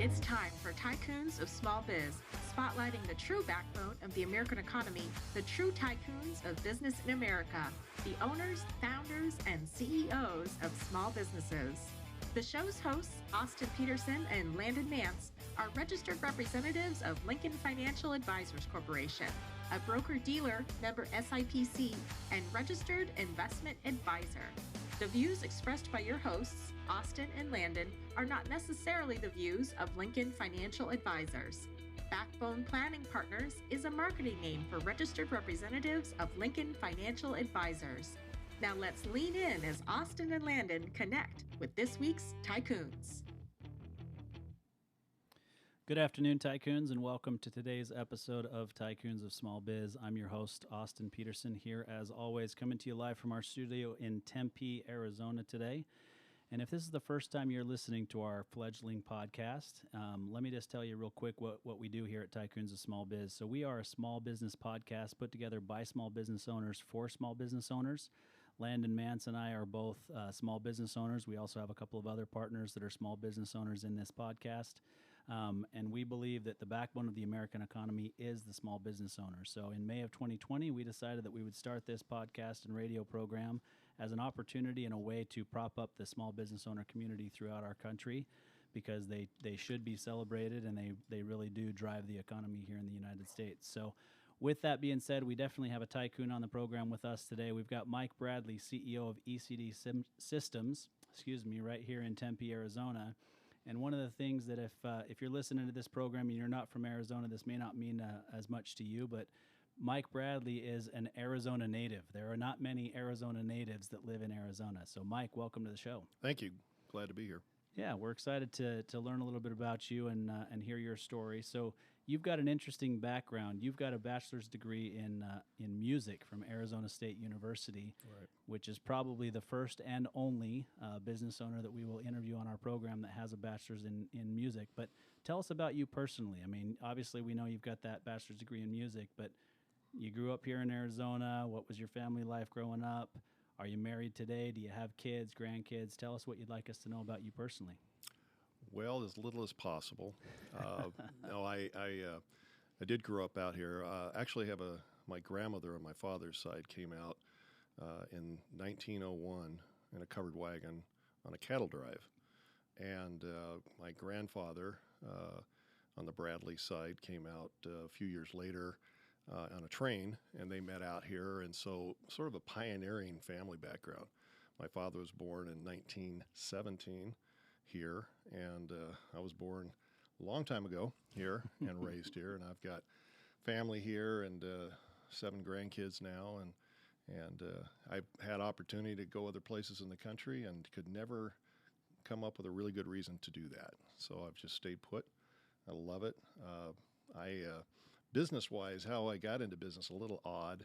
It's time for Tycoons of Small Biz, spotlighting the true backbone of the American economy, the true tycoons of business in America, the owners, founders, and CEOs of small businesses. The show's hosts, Austin Peterson and Landon Mance, are registered representatives of Lincoln Financial Advisors Corporation, a broker-dealer, member SIPC, and registered investment advisor. The views expressed by your hosts, Austin and Landon, are not necessarily the views of Lincoln Financial Advisors. Backbone Planning Partners is a marketing name for registered representatives of Lincoln Financial Advisors. Now let's lean in as Austin and Landon connect with this week's Tycoons. Good afternoon, Tycoons, and welcome to today's episode of Tycoons of Small Biz. I'm your host, Austin Peterson, here as always, coming to you live from our studio in Tempe, Arizona today. And if this is the first time you're listening to our fledgling podcast, let me just tell you real quick what we do here at Tycoons of Small Biz. So we are a small business podcast put together by small business owners for small business owners. Landon Mance and I are both small business owners. We also have a couple of other partners that are small business owners in this podcast. And we believe that the backbone of the American economy is the small business owner. So in May of 2020, we decided that we would start this podcast and radio program as an opportunity and a way to prop up the small business owner community throughout our country, because they should be celebrated and they really do drive the economy here in the United States. So with that being said, we definitely have a tycoon on the program with us today. We've got Mike Bradley, CEO of ECD Systems, right here in Tempe, Arizona. And one of the things that if you're listening to this program and you're not from Arizona, this may not mean as much to you, but Mike Bradley is an Arizona native. There are not many Arizona natives that live in Arizona. So Mike, welcome to the show. Thank you. Glad to be here. Yeah, we're excited to learn a little bit about you and hear your story. So you've got an interesting background. You've got a bachelor's degree in music from Arizona State University, Right. Which is probably the first and only business owner that we will interview on our program that has a bachelor's in music. But tell us about you personally. I mean, obviously we know you've got that bachelor's degree in music, but you grew up here in Arizona. What was your family life growing up? Are you married today? Do you have kids, grandkids? Tell us what you'd like us to know about you personally. Well, as little as possible. No, I did grow up out here. Actually, my grandmother on my father's side came out in 1901 in a covered wagon on a cattle drive, and my grandfather on the Bradley side came out a few years later on a train, and they met out here, and so sort of a pioneering family background. My father was born in 1917 here, and I was born a long time ago here and raised here, and I've got family here and 7 grandkids now, and I've had opportunity to go other places in the country and could never come up with a really good reason to do that. So I've just stayed put. I love it. Business-wise, how I got into business, a little odd.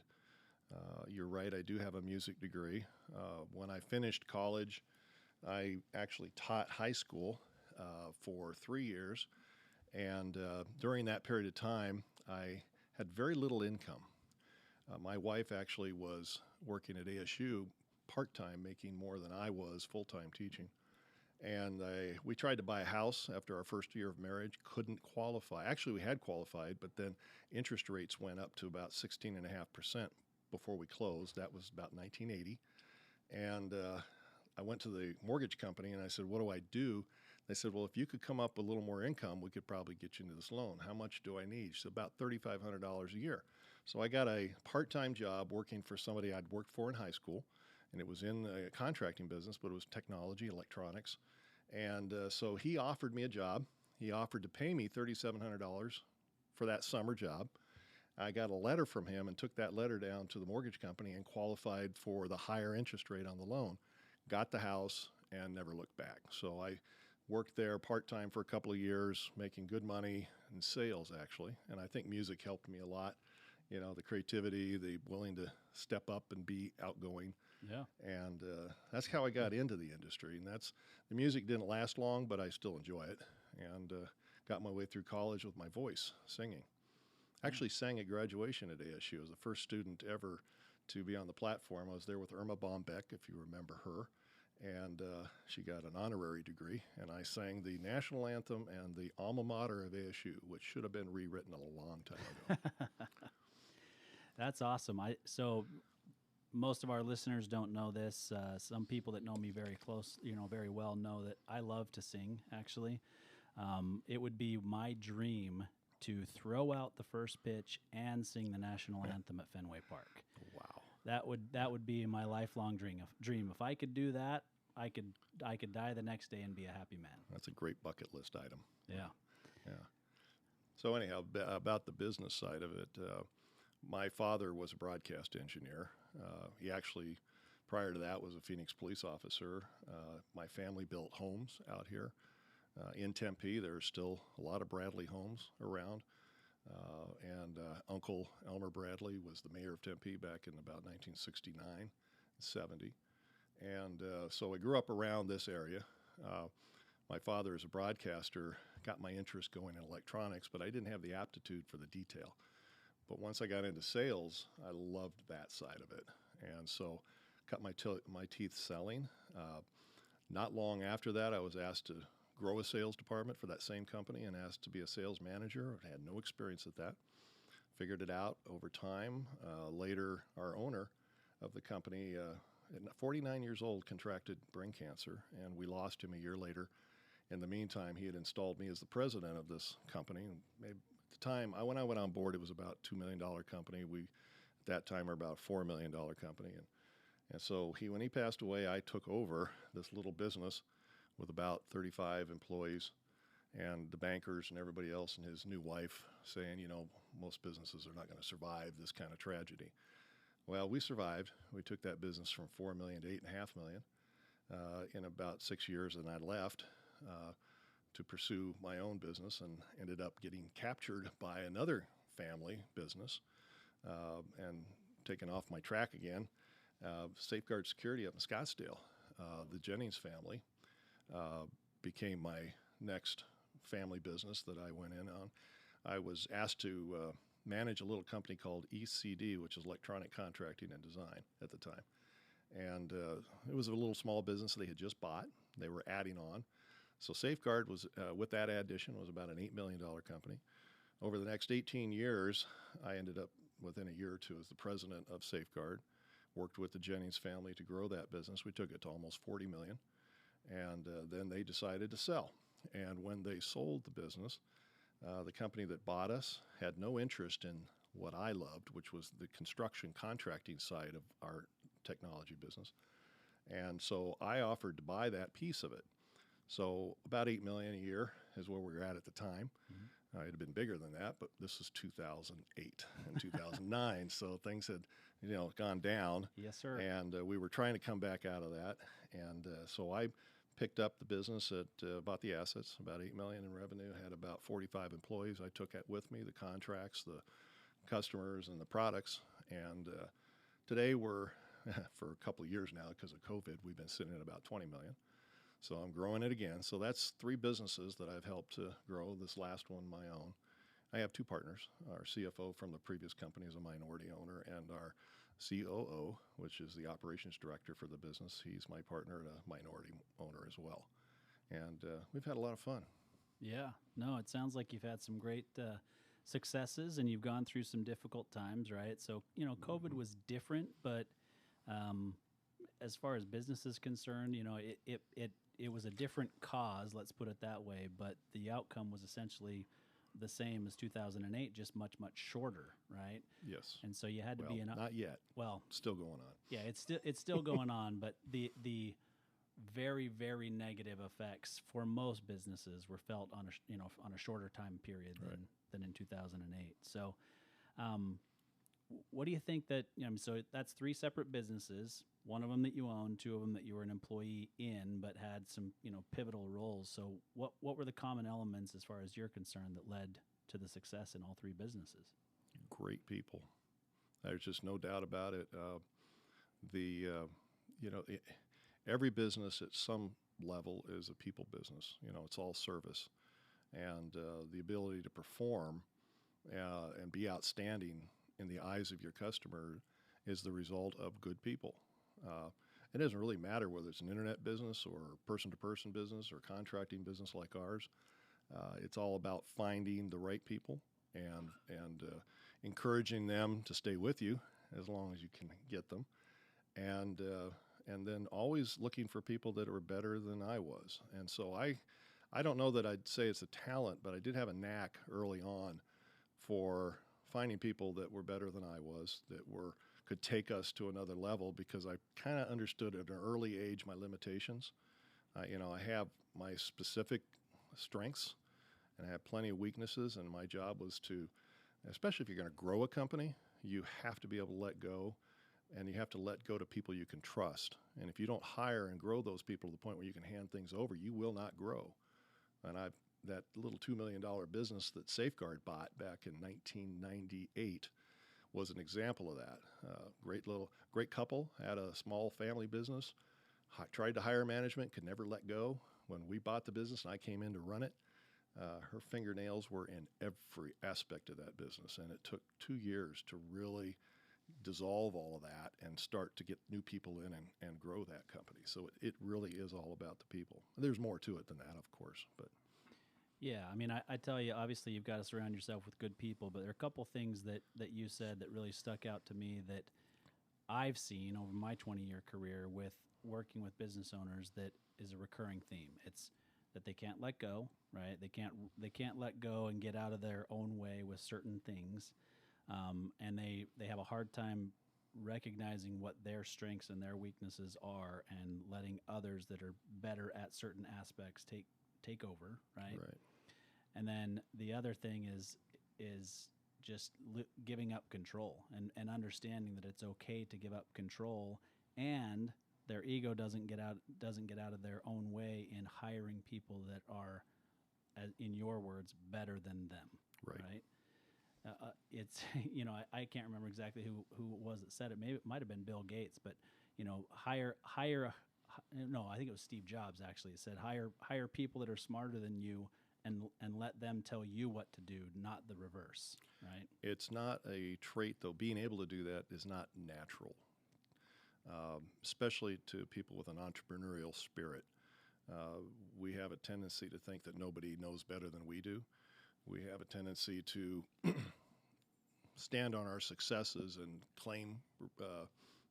You're right, I do have a music degree. When I finished college, I actually taught high school for 3 years, and during that period of time, I had very little income. My wife actually was working at ASU part-time, making more than I was full-time teaching. And we tried to buy a house after our first year of marriage, couldn't qualify. Actually, we had qualified, but then interest rates went up to about 16.5% before we closed. That was about 1980. And I went to the mortgage company and I said, what do I do? They said, well, if you could come up with a little more income, we could probably get you into this loan. How much do I need? She said, about $3,500 a year. So I got a part-time job working for somebody I'd worked for in high school. And it was in the contracting business, but it was technology, electronics. And so he offered me a job. He offered to pay me $3,700 for that summer job. I got a letter from him and took that letter down to the mortgage company and qualified for the higher interest rate on the loan. Got the house and never looked back. So I worked there part-time for a couple of years, making good money in sales, actually. And I think music helped me a lot. You know, the creativity, the willing to step up and be outgoing. Yeah. And that's how I got into the industry. And the music didn't last long, but I still enjoy it. And got my way through college with my voice, singing. Actually sang at graduation at ASU. I was the first student ever to be on the platform. I was there with Irma Bombeck, if you remember her. and she got an honorary degree, and I sang the national anthem and the alma mater of ASU, which should have been rewritten a long time ago. That's awesome. So most of our listeners don't know this. Some people that know me very very well know that I love to sing, actually. It would be my dream to throw out the first pitch and sing the national anthem at Fenway Park. Wow. That would be my lifelong dream. If I could do that, I could die the next day and be a happy man. That's a great bucket list item. Yeah. So anyhow, about the business side of it, my father was a broadcast engineer. He actually, prior to that, was a Phoenix police officer. My family built homes out here. In Tempe, there's still a lot of Bradley homes around. And Uncle Elmer Bradley was the mayor of Tempe back in about 1969, 70. And so I grew up around this area. My father, as a broadcaster, got my interest going in electronics, but I didn't have the aptitude for the detail. But once I got into sales, I loved that side of it. And so cut my teeth selling. Not long after that, I was asked to grow a sales department for that same company and asked to be a sales manager. I had no experience at that. Figured it out over time. Later, our owner of the company, at 49 years old, contracted brain cancer, and we lost him a year later. In the meantime, he had installed me as the president of this company. And maybe at the time, when I went on board, it was about $2 million company. We, at that time, were about $4 million company. And so when he passed away, I took over this little business with about 35 employees and the bankers and everybody else and his new wife saying, most businesses are not going to survive this kind of tragedy. Well, we survived. We took that business from $4 million to $8.5 million in about 6 years, and I left to pursue my own business and ended up getting captured by another family business and taken off my track again. Safeguard Security up in Scottsdale. The Jennings family became my next family business that I went in on. I was asked to manage a little company called ECD, which is Electronic Contracting and Design at the time. And it was a little small business they had just bought. They were adding on. So Safeguard was, with that addition, was about an $8 million company. Over the next 18 years, I ended up within a year or two as the president of Safeguard, worked with the Jennings family to grow that business. We took it to almost $40 million. And then they decided to sell. And when they sold the business, the company that bought us had no interest in what I loved, which was the construction contracting side of our technology business. And so I offered to buy that piece of it. So about $8 million a year is where we were at the time. Mm-hmm. It had been bigger than that, but this was 2008 and 2009, so things had gone down. Yes, sir. And we were trying to come back out of that. And so I picked up the business bought the assets, about $8 million in revenue, had about 45 employees. I took it with me, the contracts, the customers, and the products. And today we're, for a couple of years now because of COVID, we've been sitting at about 20 million. So I'm growing it again. So that's 3 businesses that I've helped to grow. This last one, my own. I have 2 partners. Our CFO from the previous company is a minority owner, and our COO, which is the operations director for the business, he's my partner and a minority owner as well. And we've had a lot of fun. Yeah. No, it sounds like you've had some great successes, and you've gone through some difficult times, right? So, COVID was different, but as far as business is concerned, it was a different cause, let's put it that way, but the outcome was essentially the same as 2008, just much, much shorter, right? Yes. And so you had to be not yet. Well, still going on. Yeah, it's still going on, but the very, very negative effects for most businesses were felt on a shorter time period than in 2008. So, what do you think that so that's 3 separate businesses, one of them that you own, 2 of them that you were an employee in, but had some pivotal roles. So what were the common elements as far as you're concerned that led to the success in all 3 businesses? Great people. There's just no doubt about it. Every business at some level is a people business. It's all service, and the ability to perform and be outstanding in the eyes of your customer is the result of good people. it doesn't really matter whether it's an internet business or person-to-person business or contracting business like ours. It's all about finding the right people and encouraging them to stay with you as long as you can get them, and then always looking for people that are better than I was. And so I don't know that I'd say it's a talent, but I did have a knack early on for finding people that were better than I was, that could take us to another level, because I kind of understood at an early age my limitations. I have my specific strengths, and I have plenty of weaknesses, and my job was to, especially if you're going to grow a company, you have to be able to let go, and you have to let go to people you can trust. And if you don't hire and grow those people to the point where you can hand things over, you will not grow. And that little $2 million business that Safeguard bought back in 1998 was an example of that. Great couple, had a small family business, tried to hire management, could never let go. When we bought the business and I came in to run it, her fingernails were in every aspect of that business, and it took 2 years to really dissolve all of that and start to get new people in and grow that company. So it really is all about the people. There's more to it than that, of course, but. Yeah, I mean, I tell you, obviously you've got to surround yourself with good people, but there are a couple things that you said that really stuck out to me that I've seen over my 20-year career with working with business owners that is a recurring theme. It's that they can't let go, right? They can't let go and get out of their own way with certain things, and they have a hard time recognizing what their strengths and their weaknesses are and letting others that are better at certain aspects take over, right? Right. And then the other thing is just giving up control and understanding that it's okay to give up control, and their ego doesn't get out of their own way in hiring people that are, in your words, better than them. Right. It's I can't remember exactly who it was that said it. Maybe it might have been Bill Gates, but hire. No, I think it was Steve Jobs actually. It said hire people that are smarter than you and let them tell you what to do, not the reverse, right? It's not a trait, though. Being able to do that is not natural, especially to people with an entrepreneurial spirit. We have a tendency to think that nobody knows better than we do. We have a tendency to stand on our successes and claim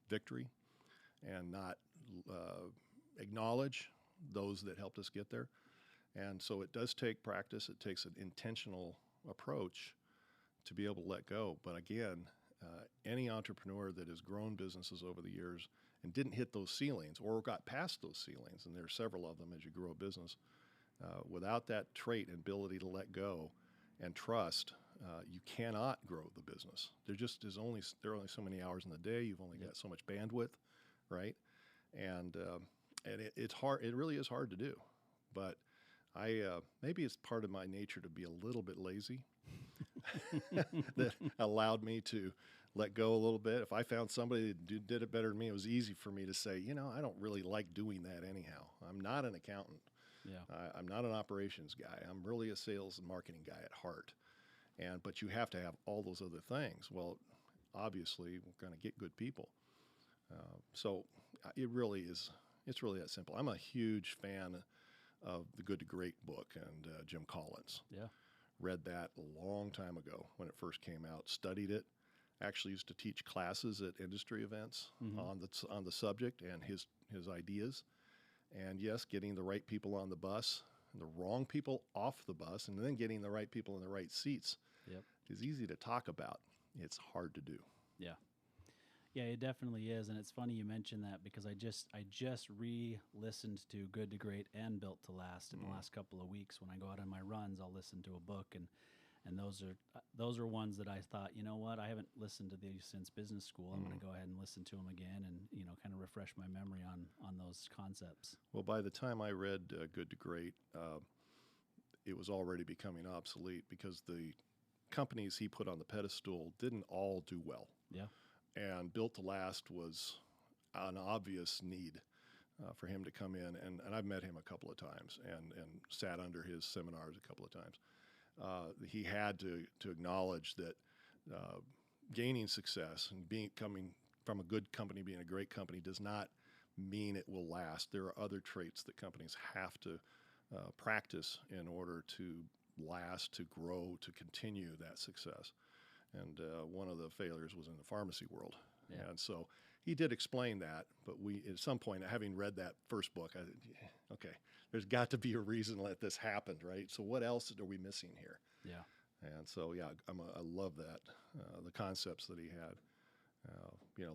victory and not acknowledge those that helped us get there. And so it does take practice. It takes an intentional approach to be able to let go. But again, any entrepreneur that has grown businesses over the years and didn't hit those ceilings or got past those ceilings, and there are several of them as you grow a business, without that trait and ability to let go and trust, you cannot grow the business. There are only so many hours in the day. You've only got so much bandwidth, right? And it's hard. It really is hard to do. But maybe it's part of my nature to be a little bit lazy that allowed me to let go a little bit. If I found somebody that did it better than me, it was easy for me to say, I don't really like doing that anyhow. I'm not an accountant. Yeah. I'm not an operations guy. I'm really a sales and marketing guy at heart. But you have to have all those other things. Well, obviously, we're going to get good people. So it's really that simple. I'm a huge fan of the Good to Great book and Jim Collins. Yeah. Read that a long time ago when it first came out, studied it, actually used to teach classes at industry events on the subject and his ideas. And yes, getting the right people on the bus, and the wrong people off the bus, and then getting the right people in the right seats is easy to talk about. It's hard to do. Yeah. Yeah, it definitely is, and it's funny you mentioned that because I just re-listened to Good to Great and Built to Last in the last couple of weeks. When I go out on my runs, I'll listen to a book, and those are ones that I thought, you know what, I haven't listened to these since business school. I'm going to go ahead and listen to them again, and kind of refresh my memory on those concepts. Well, by the time I read Good to Great, it was already becoming obsolete because the companies he put on the pedestal didn't all do well. Yeah. And Built to Last was an obvious need for him to come in. And I've met him a couple of times and sat under his seminars a couple of times. He had to acknowledge that gaining success and coming from a good company, being a great company, does not mean it will last. There are other traits that companies have to practice in order to last, to grow, to continue that success. And one of the failures was in the pharmacy world. Yeah. And so he did explain that, but we, at some point, having read that first book, okay, there's got to be a reason that this happened, right? So what else are we missing here? Yeah. And so, yeah, I love that, the concepts that he had.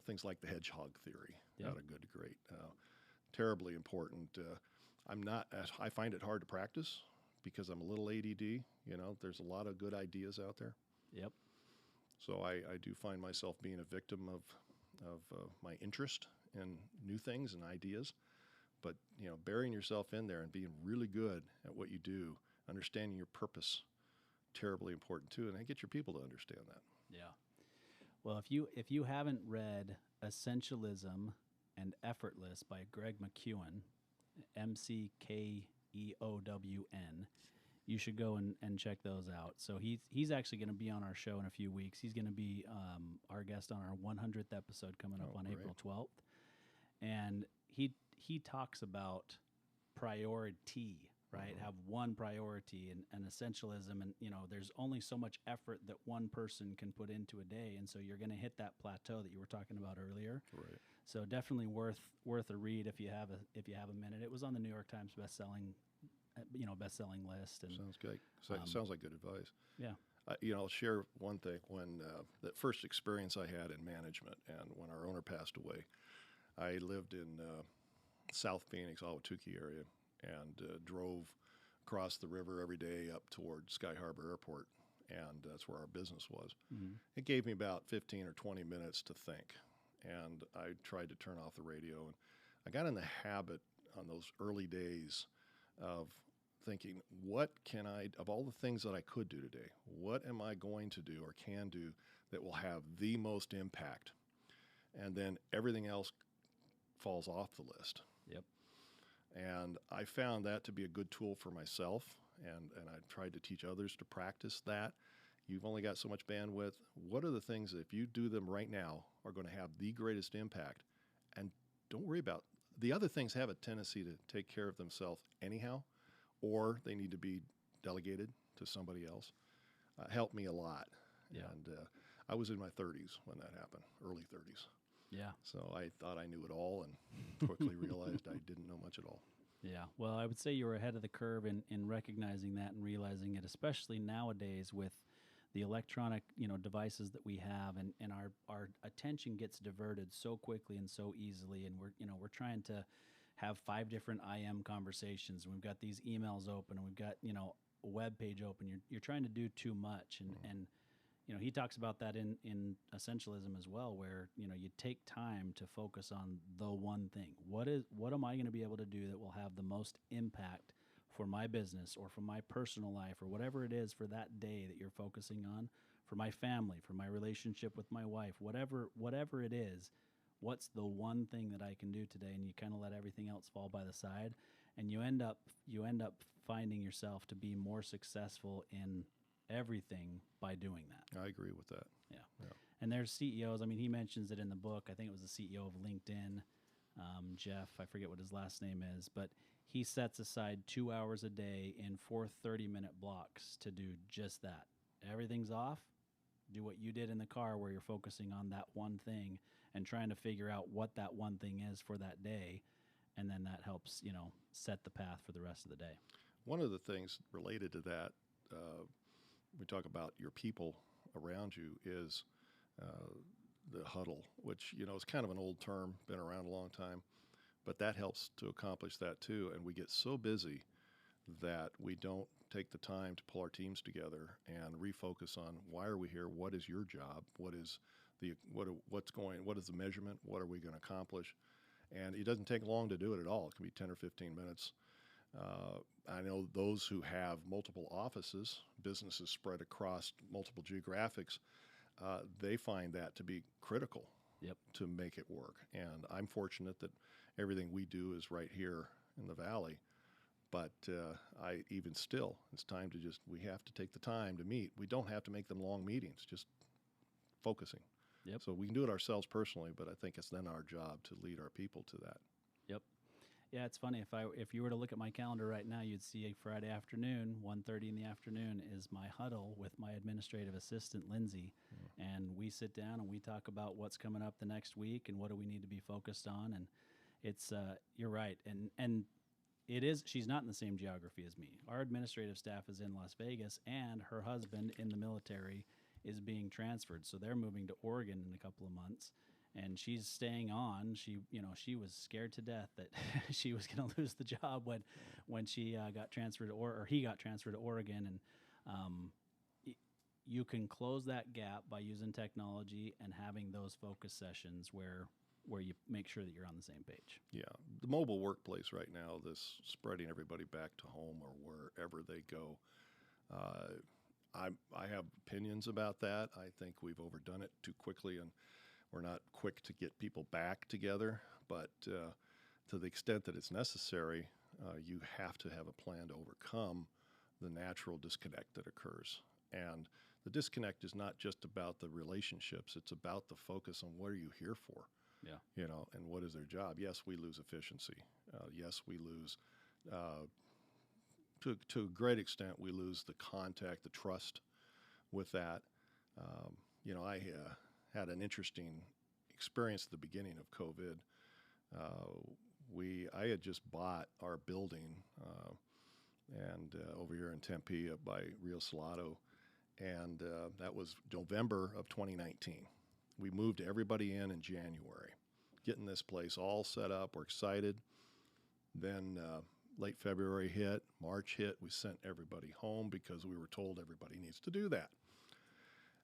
Things like the hedgehog theory, Yep. out of good to great, terribly important. I find it hard to practice because I'm a little ADD. There's a lot of good ideas out there. Yep. So I do find myself being a victim of my interest in new things and ideas. But, burying yourself in there and being really good at what you do, understanding your purpose, terribly important too. And I get your people to understand that. Yeah. Well, if you haven't read Essentialism and Effortless by Greg McKeown, McKeown, you should go and check those out. So he's actually going to be on our show in a few weeks. He's going to be our guest on our 100th episode coming up on great. April 12th. And he talks about priority, right? Have one priority and essentialism. And, there's only so much effort that one person can put into a day. And so you're going to hit that plateau that you were talking about earlier. Right. So definitely worth a read if you have a minute. It was on the New York Times bestselling list. And Sounds good. Sounds like good advice. yeah, I'll share one thing. When that first experience I had in management, and when our owner passed away, I lived in South Phoenix, Ahwatukee area, and drove across the river every day up toward Sky Harbor Airport, and that's where our business was. Mm-hmm. It gave me about 15 or 20 minutes to think, and I tried to turn off the radio, and I got in the habit on those early days of thinking, what can I, of all the things that I could do today, what am I going to do or can do that will have the most impact? And then everything else falls off the list. Yep. And I found that to be a good tool for myself, and I tried to teach others to practice that. You've only got so much bandwidth. What are the things that if you do them right now are going to have the greatest impact? And don't worry about the other things. Have a tendency to take care of themselves anyhow, or they need to be delegated to somebody else. Helped me a lot. Yeah. And I was in my 30s when that happened, early 30s. Yeah. So I thought I knew it all and quickly realized I didn't know much at all. Yeah. Well, I would say you were ahead of the curve in recognizing that and realizing it, especially nowadays with the electronic, devices that we have, and our attention gets diverted so quickly and so easily. And we're trying to have 5 different IM conversations, and we've got these emails open, and we've got, a web page open. You're trying to do too much. And he talks about that in Essentialism as well, where, you take time to focus on the one thing. What am I going to be able to do that will have the most impact for my business or for my personal life or whatever it is for that day that you're focusing on, for my family, for my relationship with my wife, whatever it is, what's the one thing that I can do today? And you kind of let everything else fall by the side, and you end up finding yourself to be more successful in everything by doing that. I agree with that. Yeah. Yeah. And there's CEOs. I mean, he mentions it in the book. I think it was the CEO of LinkedIn, Jeff. I forget what his last name is, but he sets aside 2 hours a day in 4 30-minute blocks to do just that. Everything's off. Do what you did in the car, where you're focusing on that one thing and trying to figure out what that one thing is for that day, and then that helps set the path for the rest of the day. One of the things related to that, we talk about your people around you, is the huddle, which is kind of an old term, been around a long time, but that helps to accomplish that too. And we get so busy that we don't take the time to pull our teams together and refocus on why are we here, what is your job, what is the measurement, what are we going to accomplish. And it doesn't take long to do it at all. It can be 10 or 15 minutes. I know those who have multiple offices, businesses spread across multiple geographics, they find that to be critical. Yep. To make it work. And I'm fortunate that everything we do is right here in the Valley. But it's time to we have to take the time to meet. We don't have to make them long meetings, just focusing. Yep. So we can do it ourselves personally, but I think it's then our job to lead our people to that. Yep. Yeah, it's funny. If you were to look at my calendar right now, you'd see a Friday afternoon, 1:30 in the afternoon is my huddle with my administrative assistant Lindsay, and we sit down and we talk about what's coming up the next week and what do we need to be focused on. And it's you're right, and it is. She's not in the same geography as me. Our administrative staff is in Las Vegas, and her husband in the military is being transferred, so they're moving to Oregon in a couple of months. And she's staying on. She was scared to death that she was going to lose the job when she got transferred or he got transferred to Oregon. And you can close that gap by using technology and having those focus sessions where you make sure that you're on the same page. Yeah, the mobile workplace right now, this spreading everybody back to home or wherever they go. I have opinions about that. I think we've overdone it too quickly, and we're not quick to get people back together. But to the extent that it's necessary, you have to have a plan to overcome the natural disconnect that occurs. And the disconnect is not just about the relationships; it's about the focus on what are you here for. Yeah. And what is their job? Yes, we lose efficiency. Yes, we lose, to a great extent, we lose the contact, the trust with that. I had an interesting experience at the beginning of COVID. I had just bought our building and over here in Tempe up by Rio Salado, and that was November of 2019. We moved everybody in January, getting this place all set up. We're excited. Then late February hit, March hit. We sent everybody home because we were told everybody needs to do that.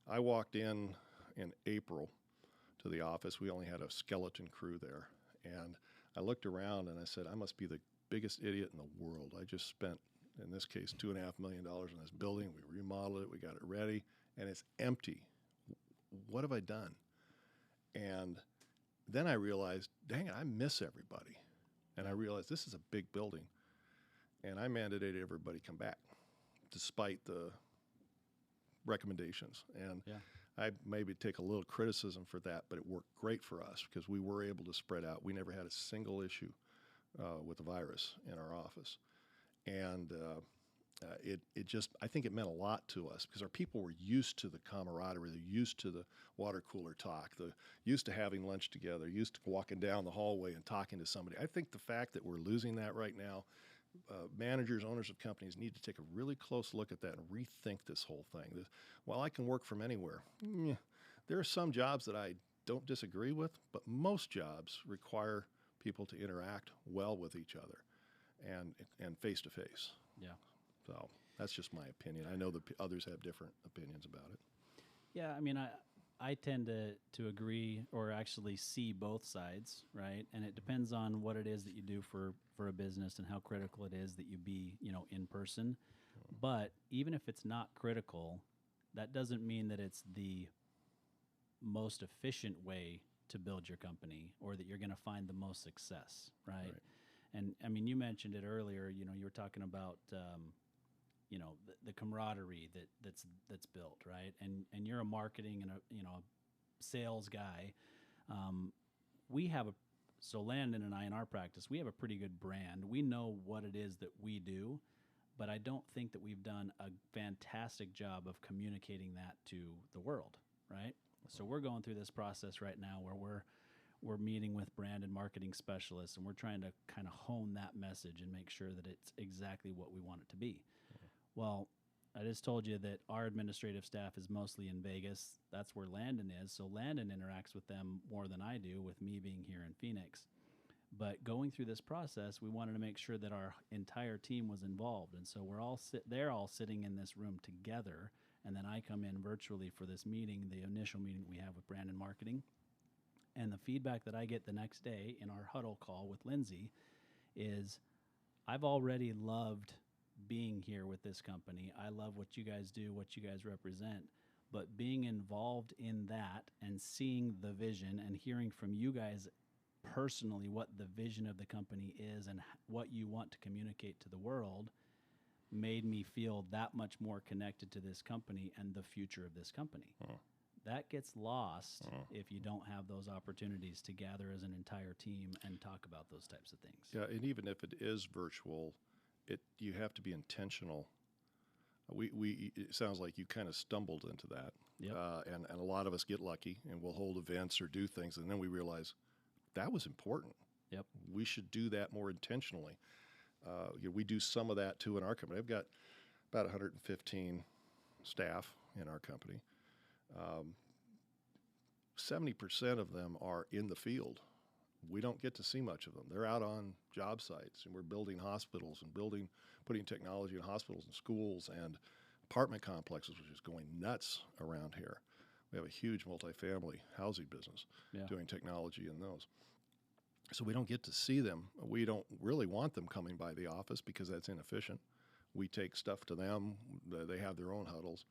I walked in April to the office. We only had a skeleton crew there. And I looked around and I said, I must be the biggest idiot in the world. I just spent, in this case, $2.5 million on this building. We remodeled it. We got it ready. And it's empty. What have I done? And then I realized, dang it, I miss everybody. And I realized this is a big building. And I mandated everybody come back, despite the recommendations. And I maybe take a little criticism for that, but it worked great for us because we were able to spread out. We never had a single issue with the virus in our office. And it just, I think it meant a lot to us because our people were used to the camaraderie, they're used to the water cooler talk, used to having lunch together, used to walking down the hallway and talking to somebody. I think the fact that we're losing that right now, managers, owners of companies need to take a really close look at that and rethink this whole thing. While I can work from anywhere, there are some jobs that I don't disagree with, but most jobs require people to interact well with each other and face to face. Yeah. So that's just my opinion. I know that others have different opinions about it. Yeah, I mean, I tend to agree or actually see both sides, right? And it depends on what it is that you do for a business and how critical it is that you be, in person. But even if it's not critical, that doesn't mean that it's the most efficient way to build your company or that you're going to find the most success, right? And I mean, you mentioned it earlier, you were talking about the camaraderie that's built, right? And you're a marketing and a sales guy. So Landon and I in our practice, we have a pretty good brand. We know what it is that we do, but I don't think that we've done a fantastic job of communicating that to the world, right? So we're going through this process right now where we're meeting with brand and marketing specialists, and we're trying to kind of hone that message and make sure that it's exactly what we want it to be. Well, I just told you that our administrative staff is mostly in Vegas. That's where Landon is. So Landon interacts with them more than I do, with me being here in Phoenix. But going through this process, we wanted to make sure that our entire team was involved. And so they're all sitting in this room together. And then I come in virtually for this meeting, the initial meeting we have with brand and marketing. And the feedback that I get the next day in our huddle call with Lindsay is, I've already loved being here with this company. I love what you guys do, what you guys represent, but being involved in that and seeing the vision and hearing from you guys personally what the vision of the company is and what you want to communicate to the world made me feel that much more connected to this company and the future of this company. that gets lost if you don't have those opportunities to gather as an entire team and talk about those types of things. Yeah, and even if it is virtual, you have to be intentional. It sounds like you kind of stumbled into that. Yep. And a lot of us get lucky and we'll hold events or do things, and then we realize that was important. Yep. We should do that more intentionally. We do some of that too in our company. I've got about 115 staff in our company. 70% of them are in the field. We don't get to see much of them. They're out on job sites, and we're building hospitals and putting technology in hospitals and schools and apartment complexes, which is going nuts around here. We have a huge multifamily housing business doing technology in those. So we don't get to see them. We don't really want them coming by the office because that's inefficient. We take stuff to them. They have their own huddles.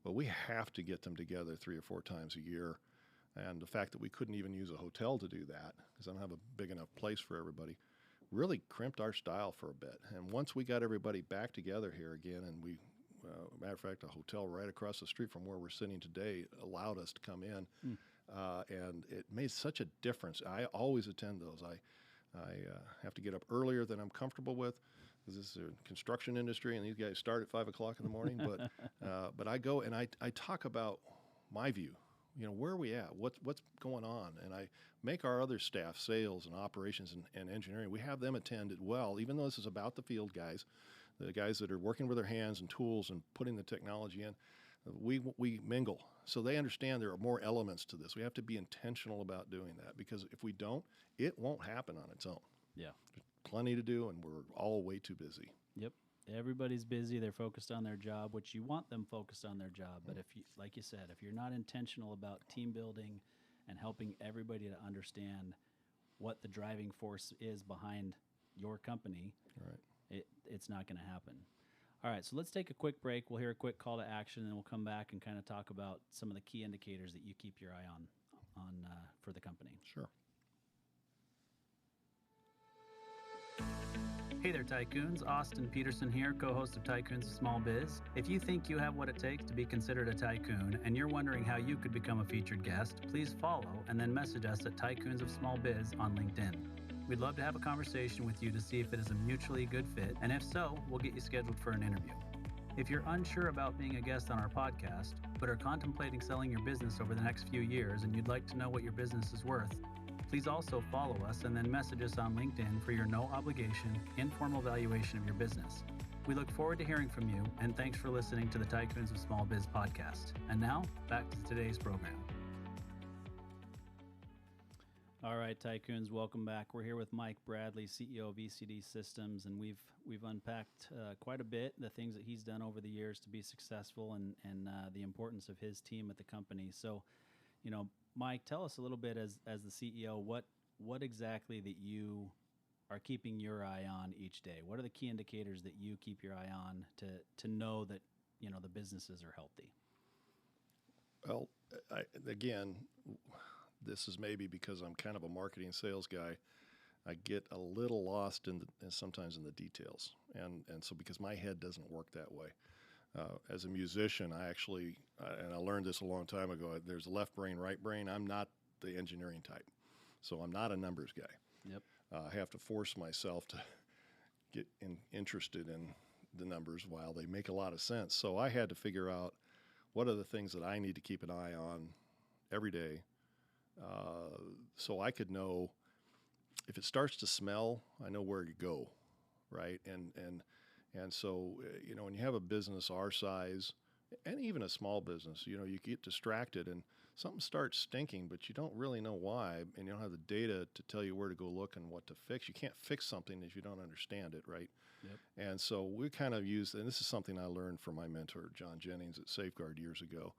But we have to get them together 3 or 4 times a year. And the fact that we couldn't even use a hotel to do that, because I don't have a big enough place for everybody, really crimped our style for a bit. And once we got everybody back together here again, and matter of fact, a hotel right across the street from where we're sitting today allowed us to come in, and it made such a difference. I always attend those. I have to get up earlier than I'm comfortable with, because this is a construction industry, and these guys start at 5 o'clock in the morning. But I go and I talk about my view. Where are we at? What's going on? And I make our other staff, sales and operations and engineering, we have them attend as well, even though this is about the field guys, the guys that are working with their hands and tools and putting the technology in. We mingle, so they understand there are more elements to this. We have to be intentional about doing that, because if we don't, it won't happen on its own. Yeah. There's plenty to do, and we're all way too busy. Yep. Everybody's busy. They're focused on their job, which you want them focused on their job. But if you, like you said, if you're not intentional about team building and helping everybody to understand what the driving force is behind your company, right, it's not going to happen. All right, so let's take a quick break. We'll hear a quick call to action, and we'll come back and kind of talk about some of the key indicators that you keep your eye on for the company. Sure. Hey there, Tycoons. Austin Peterson here, co-host of Tycoons of Small Biz. If you think you have what it takes to be considered a tycoon and you're wondering how you could become a featured guest, please follow and then message us at Tycoons of Small Biz on LinkedIn. We'd love to have a conversation with you to see if it is a mutually good fit, and if so, we'll get you scheduled for an interview. If you're unsure about being a guest on our podcast, but are contemplating selling your business over the next few years and you'd like to know what your business is worth, please also follow us and then message us on LinkedIn for your no-obligation, informal valuation of your business. We look forward to hearing from you, and thanks for listening to the Tycoons of Small Biz podcast. And now, back to today's program. All right, Tycoons, welcome back. We're here with Mike Bradley, CEO of ECD Systems, and we've unpacked quite a bit, the things that he's done over the years to be successful, and the importance of his team at the company. So, Mike, tell us a little bit as the CEO, what exactly that you are keeping your eye on each day? What are the key indicators that you keep your eye on to know that, the businesses are healthy? Well, again, this is maybe because I'm kind of a marketing sales guy. I get a little lost sometimes in the details. And so because my head doesn't work that way. As a musician, and I learned this a long time ago, there's left brain, right brain. I'm not the engineering type. So I'm not a numbers guy. Yep. I have to force myself to get interested in the numbers while they make a lot of sense. So I had to figure out what are the things that I need to keep an eye on every day, so I could know if it starts to smell, I know where to go, right? And so, when you have a business our size, and even a small business, you get distracted and something starts stinking, but you don't really know why, and you don't have the data to tell you where to go look and what to fix. You can't fix something if you don't understand it, right? Yep. And so we kind of use, and this is something I learned from my mentor, John Jennings at Safeguard years ago,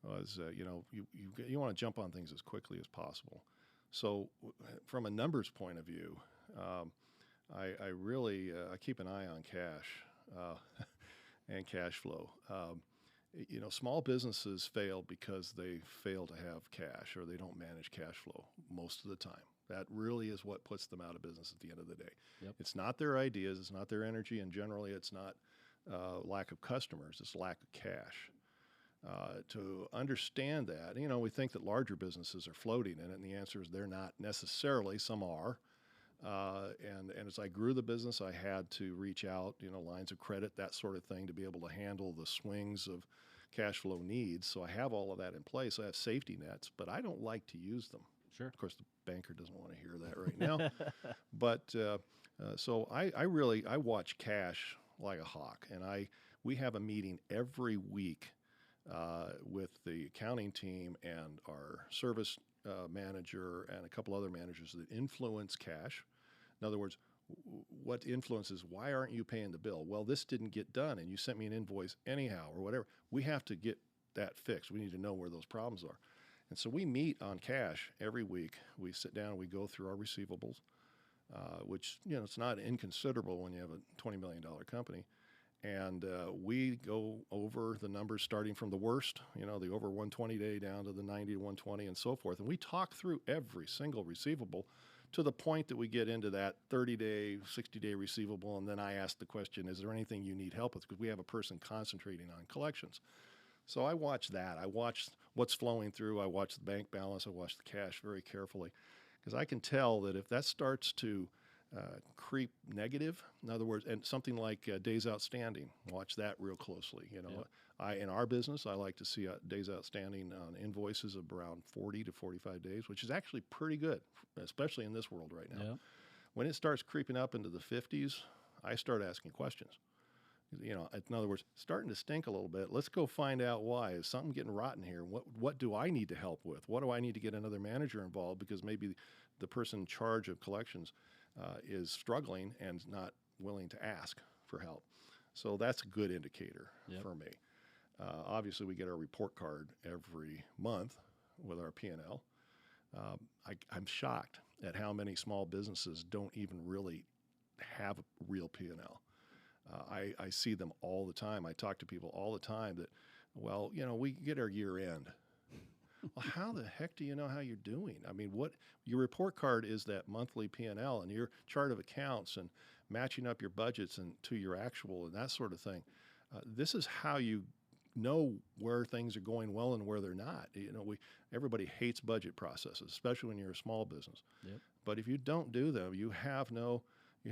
was, you want to jump on things as quickly as possible. So from a numbers point of view, I really keep an eye on cash and cash flow. Small businesses fail because they fail to have cash, or they don't manage cash flow most of the time. That really is what puts them out of business at the end of the day. Yep. It's not their ideas, it's not their energy, and generally it's not lack of customers, it's lack of cash. to understand that. We think that larger businesses are floating in it, and the answer is they're not necessarily. Some are. And as I grew the business, I had to reach out, lines of credit, that sort of thing, to be able to handle the swings of cash flow needs. So I have all of that in place. I have safety nets, but I don't like to use them. Sure. Of course, the banker doesn't want to hear that right now. But so I watch cash like a hawk, and we have a meeting every week with the accounting team and our service manager and a couple other managers that influence cash. In other words, what influences, why aren't you paying the bill? Well, this didn't get done and you sent me an invoice anyhow or whatever. We have to get that fixed. We need to know where those problems are. And so we meet on cash every week. We sit down and we go through our receivables, which, it's not inconsiderable when you have a $20 million company. And we go over the numbers starting from the worst, the over 120 day down to the 90 to 120 and so forth. And we talk through every single receivable to the point that we get into that 30-day, 60-day receivable. And then I ask the question, is there anything you need help with? Because we have a person concentrating on collections. So I watch that. I watch what's flowing through. I watch the bank balance. I watch the cash very carefully. Because I can tell that if that starts to creep negative, in other words, and something like days outstanding, watch that real closely. Yep. In our business, I like to see days outstanding on invoices of around 40 to 45 days, which is actually pretty good, especially in this world right now. Yep. When it starts creeping up into the 50s, I start asking questions. In other words, starting to stink a little bit. Let's go find out why. Is something getting rotten here? What do I need to help with? What do I need to get another manager involved? Because maybe the person in charge of collections is struggling and not willing to ask for help. So that's a good indicator for me. Obviously, we get our report card every month with our P&L. I'm shocked at how many small businesses don't even really have a real P&L. I see them all the time. I talk to people all the time that, we get our year end. Well, how the heck do you know how you're doing? I mean, what your report card is that monthly P&L and your chart of accounts and matching up your budgets and to your actual and that sort of thing. This is how you know where things are going well and where they're not. Everybody hates budget processes, especially when you're a small business. Yep. But if you don't do them, you have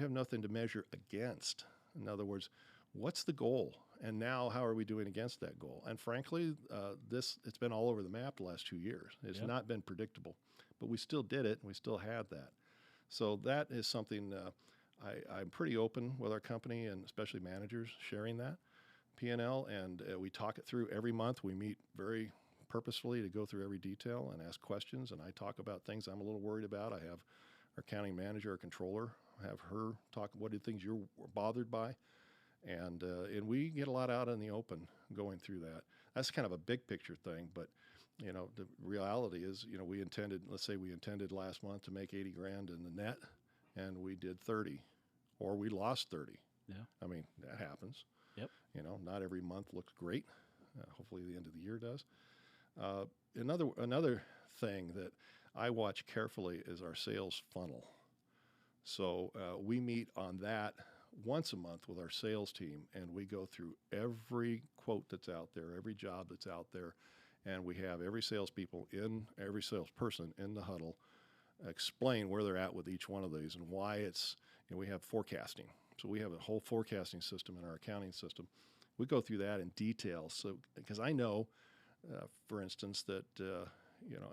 nothing to measure against. In other words, what's the goal? And now how are we doing against that goal? And frankly, it's been all over the map the last 2 years. It's not been predictable, but we still did it and we still had that. So that is something I'm pretty open with our company and especially managers sharing that P&L, and we talk it through every month. We meet very purposefully to go through every detail and ask questions, and I talk about things I'm a little worried about. I have our accounting manager, our controller, have her talk what are the things you're bothered by, and we get a lot out in the open going through that. That's kind of a big picture thing, but the reality is, let's say we intended last month to make 80 grand in the net, and we did 30, or we lost 30. Yeah. I mean, that happens. Yep. Not every month looks great. Hopefully the end of the year does. Another thing that I watch carefully is our sales funnel. So we meet on that once a month with our sales team, and we go through every quote that's out there, every job that's out there, and we have every salesperson in the huddle explain where they're at with each one of these and why it's, we have forecasting. So we have a whole forecasting system in our accounting system. We go through that in detail. So, because I know, for instance, that,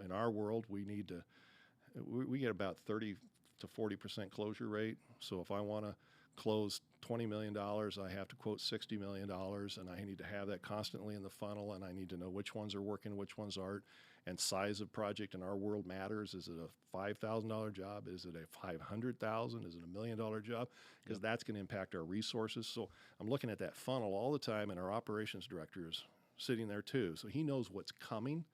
in our world, we get about 30 to 40% closure rate. So if I want to close $20 million, I have to quote $60 million, and I need to have that constantly in the funnel, and I need to know which ones are working, which ones aren't, and size of project in our world matters. Is it a $5,000 job? Is it a $500,000? Is it $1 million job? Because that's going to impact our resources. So I'm looking at that funnel all the time, and our operations director is sitting there too. So he knows what's coming,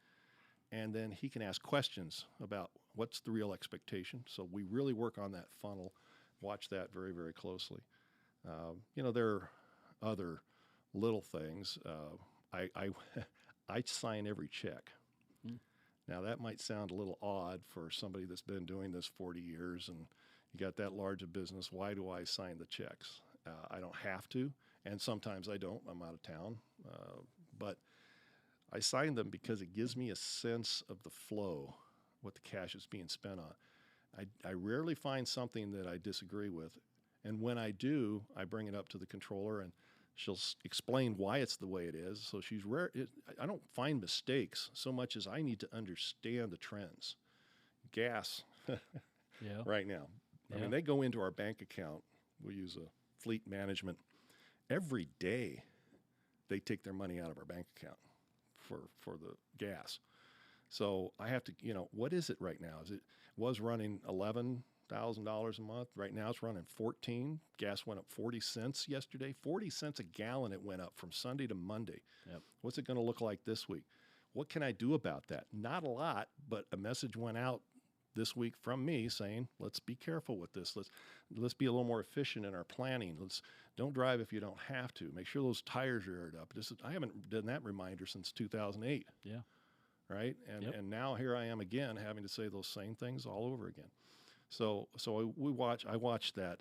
and then he can ask questions about what's the real expectation. So we really work on that funnel, watch that very, very closely. There are other little things. I sign every check. Now, that might sound a little odd for somebody that's been doing this 40 years and you got that large a business. Why do I sign the checks? I don't have to, and sometimes I don't. I'm out of town. But I sign them because it gives me a sense of the flow, what the cash is being spent on. I rarely find something that I disagree with. And when I do, I bring it up to the controller, and she'll explain why it's the way it is. So she's rare. I don't find mistakes so much as I need to understand the trends. Gas Yeah. right now. I Yeah. mean, they go into our bank account. We use a fleet management. Every day, they take their money out of our bank account for the gas. So I have to, what is it right now? It was running $11,000 a month. Right now it's running 14. Gas went up 40 cents yesterday. 40 cents a gallon it went up from Sunday to Monday. Yep. What's it going to look like this week? What can I do about that? Not a lot, but a message went out this week from me saying, let's be careful with this. Let's be a little more efficient in our planning. Don't drive if you don't have to. Make sure those tires are aired up. I haven't done that reminder since 2008. Yeah. Right? And now here I am again having to say those same things all over again. So I watch that,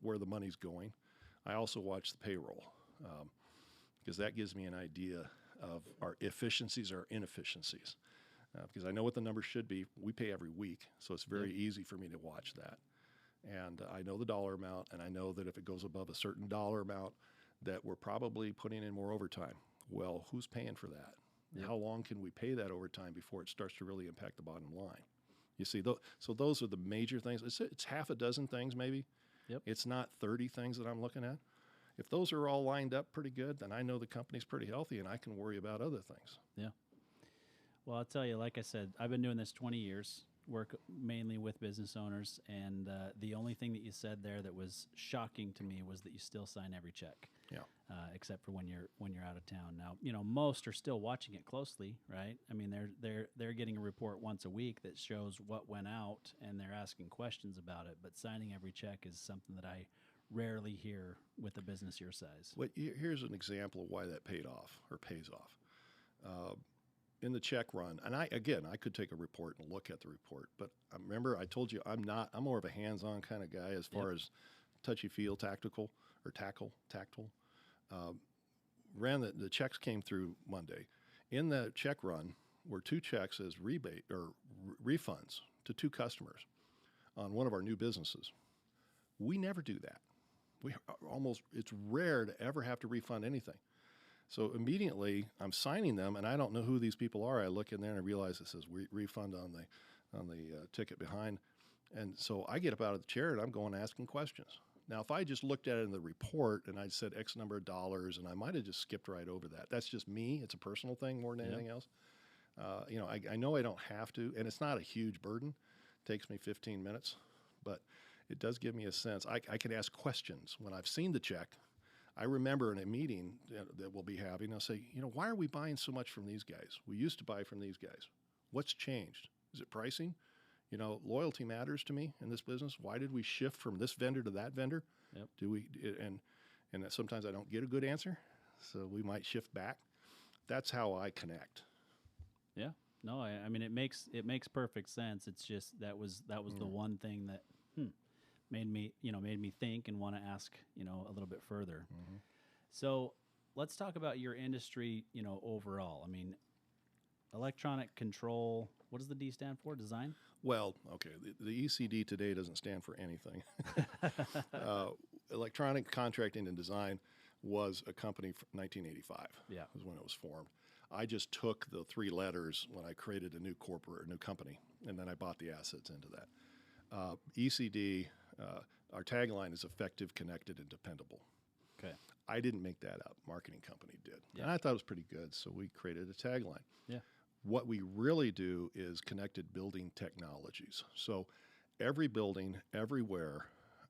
where the money's going. I also watch the payroll because that gives me an idea of our efficiencies or inefficiencies. Because I know what the numbers should be. We pay every week, so it's very easy for me to watch that. And I know the dollar amount, and I know that if it goes above a certain dollar amount, that we're probably putting in more overtime. Well, who's paying for that? Yep. How long can we pay that overtime before it starts to really impact the bottom line? You see, so those are the major things. It's half a dozen things maybe. Yep. It's not 30 things that I'm looking at. If those are all lined up pretty good, then I know the company's pretty healthy, and I can worry about other things. Yeah. Well, I'll tell you, like I said, I've been doing this 20 years, work mainly with business owners, and the only thing that you said there that was shocking to me was that you still sign every check. Yeah. Except for when you're out of town. Now, most are still watching it closely, right? I mean, they're getting a report once a week that shows what went out, and they're asking questions about it. But signing every check is something that I rarely hear with a business your size. But here's an example of why that paid off or pays off. In the check run, and I could take a report and look at the report, but remember I told you I'm more of a hands-on kind of guy as far as touchy-feel, tactile. Ran the checks came through Monday. In the check run were 2 checks as rebate or refunds to 2 customers on one of our new businesses. We never do that. It's rare to ever have to refund anything. So immediately I'm signing them, and I don't know who these people are. I look in there and I realize it says refund on the ticket behind, and so I get up out of the chair and I'm going asking questions. Now, if I just looked at it in the report and I'd said X number of dollars, and I might have just skipped right over that. That's just me. It's a personal thing more than anything else. I know I don't have to, and it's not a huge burden. It takes me 15 minutes, but it does give me a sense. I can ask questions when I've seen the check. I remember in a meeting that we'll be having, I'll say, why are we buying so much from these guys? We used to buy from these guys. What's changed? Is it pricing? Loyalty matters to me in this business. Why did we shift from this vendor to that vendor? Yep. And sometimes I don't get a good answer, so we might shift back. That's how I connect. Yeah. No, I mean it makes perfect sense. It's just that was the one thing that made me think and want to ask, a little bit further. Mm-hmm. So let's talk about your industry, overall. I mean, electronic control, what does the D stand for? Design? Well, okay, the ECD today doesn't stand for anything. Electronic Contracting and Design was a company from 1985. Yeah. Was when it was formed. I just took the 3 letters when I created a new company, and then I bought the assets into that. ECD, our tagline is effective, connected, and dependable. Okay. I didn't make that up. Marketing company did. Yeah. And I thought it was pretty good, so we created a tagline. Yeah. What we really do is connected building technologies. So every building, everywhere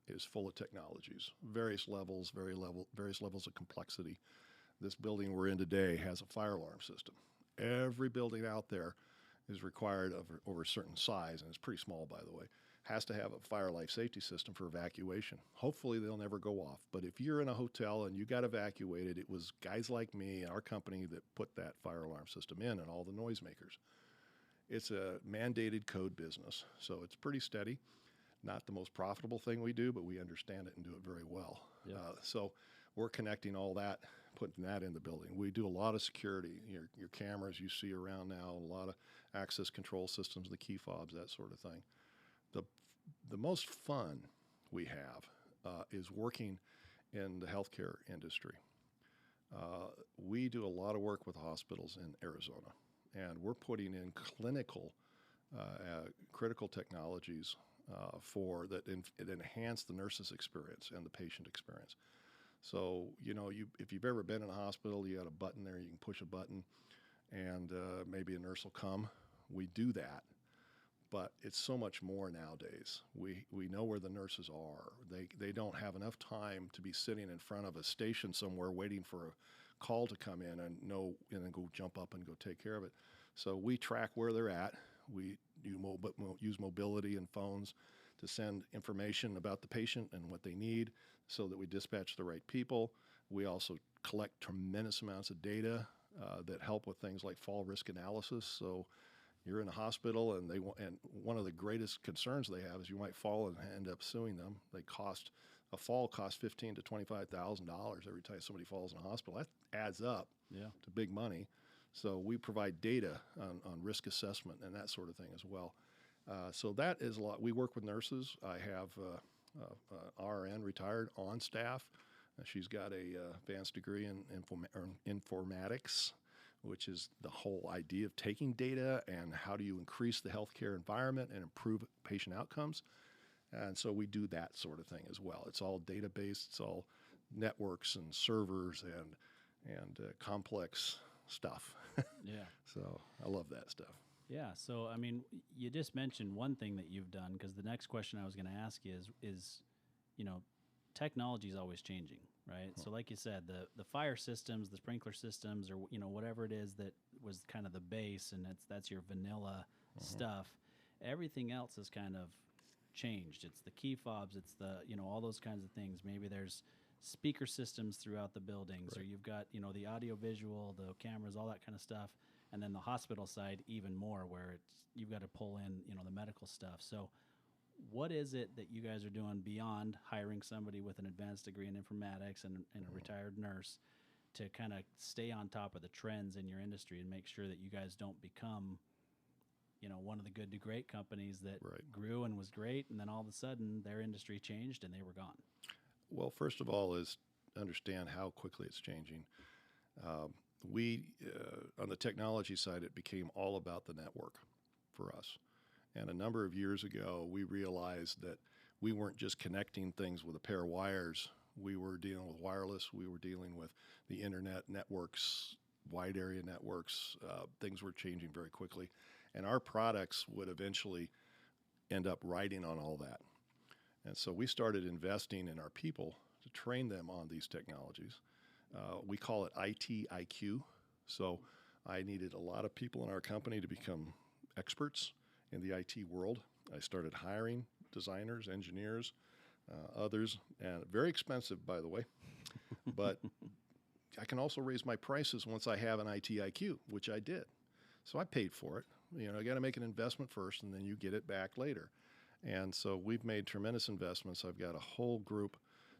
is full of technologies, various levels of complexity. This building we're in today has a fire alarm system. Every building out there is required over a certain size, and it's pretty small, by the way, has to have a fire life safety system for evacuation. Hopefully they'll never go off. But if you're in a hotel and you got evacuated, it was guys like me, our company, that put that fire alarm system in, and all the noisemakers. It's a mandated code business, so it's pretty steady. Not the most profitable thing we do, but we understand it and do it very well. Yep. So we're connecting all that putting that in the building. We do a lot of security, your cameras you see around now, a lot of access control systems, the key fobs, that sort of thing. The most fun we have is working in the healthcare industry. We do a lot of work with hospitals in Arizona, and we're putting in clinical critical technologies that enhance the nurse's experience and the patient experience. So, if you've ever been in a hospital, you got a button there, you can push a button, and maybe a nurse will come. We do that, but it's so much more nowadays. We know where the nurses are. They don't have enough time to be sitting in front of a station somewhere waiting for a call to come in and then go jump up and go take care of it. So we track where they're at. We use mobility and phones to send information about the patient and what they need so that we dispatch the right people. We also collect tremendous amounts of data that help with things like fall risk analysis. So you're in a hospital and one of the greatest concerns they have is you might fall and end up suing them. A fall costs $15,000 to $25,000 every time somebody falls in a hospital. That adds up to big money. So we provide data on risk assessment and that sort of thing as well. So that is a lot. We work with nurses. I have RN retired on staff. She's got a advanced degree in informatics, which is the whole idea of taking data and how do you increase the healthcare environment and improve patient outcomes. And so we do that sort of thing as well. It's all data-based. It's all networks and servers and complex stuff. Yeah. So I love that stuff. Yeah. So, I mean, you just mentioned one thing that you've done, because the next question I was going to ask you is, technology is always changing, right? So like you said, the fire systems, the sprinkler systems, or, whatever it is that was kind of the base, and that's your vanilla stuff. Everything else has kind of changed. It's the key fobs, it's the, all those kinds of things. Maybe there's speaker systems throughout the buildings, right. Or you've got, the audio visual, the cameras, all that kind of stuff. And then the hospital side, even more, where you've got to pull in, the medical stuff. So what is it that you guys are doing beyond hiring somebody with an advanced degree in informatics and a retired nurse to kind of stay on top of the trends in your industry and make sure that you guys don't become, one of the good to great companies that grew and was great, and then all of a sudden their industry changed and they were gone? Well, first of all is understand how quickly it's changing. On the technology side, it became all about the network for us. And a number of years ago, we realized that we weren't just connecting things with a pair of wires. We were dealing with wireless. We were dealing with the internet networks, wide area networks. Things were changing very quickly. And our products would eventually end up riding on all that. And so we started investing in our people to train them on these technologies. We call it IT IQ. So I needed a lot of people in our company to become experts in the IT world. I started hiring designers, engineers, others, and very expensive, by the way. But I can also raise my prices once I have an IT IQ, which I did. So I paid for it. I got to make an investment first, and then you get it back later. And so we've made tremendous investments. I've got a whole group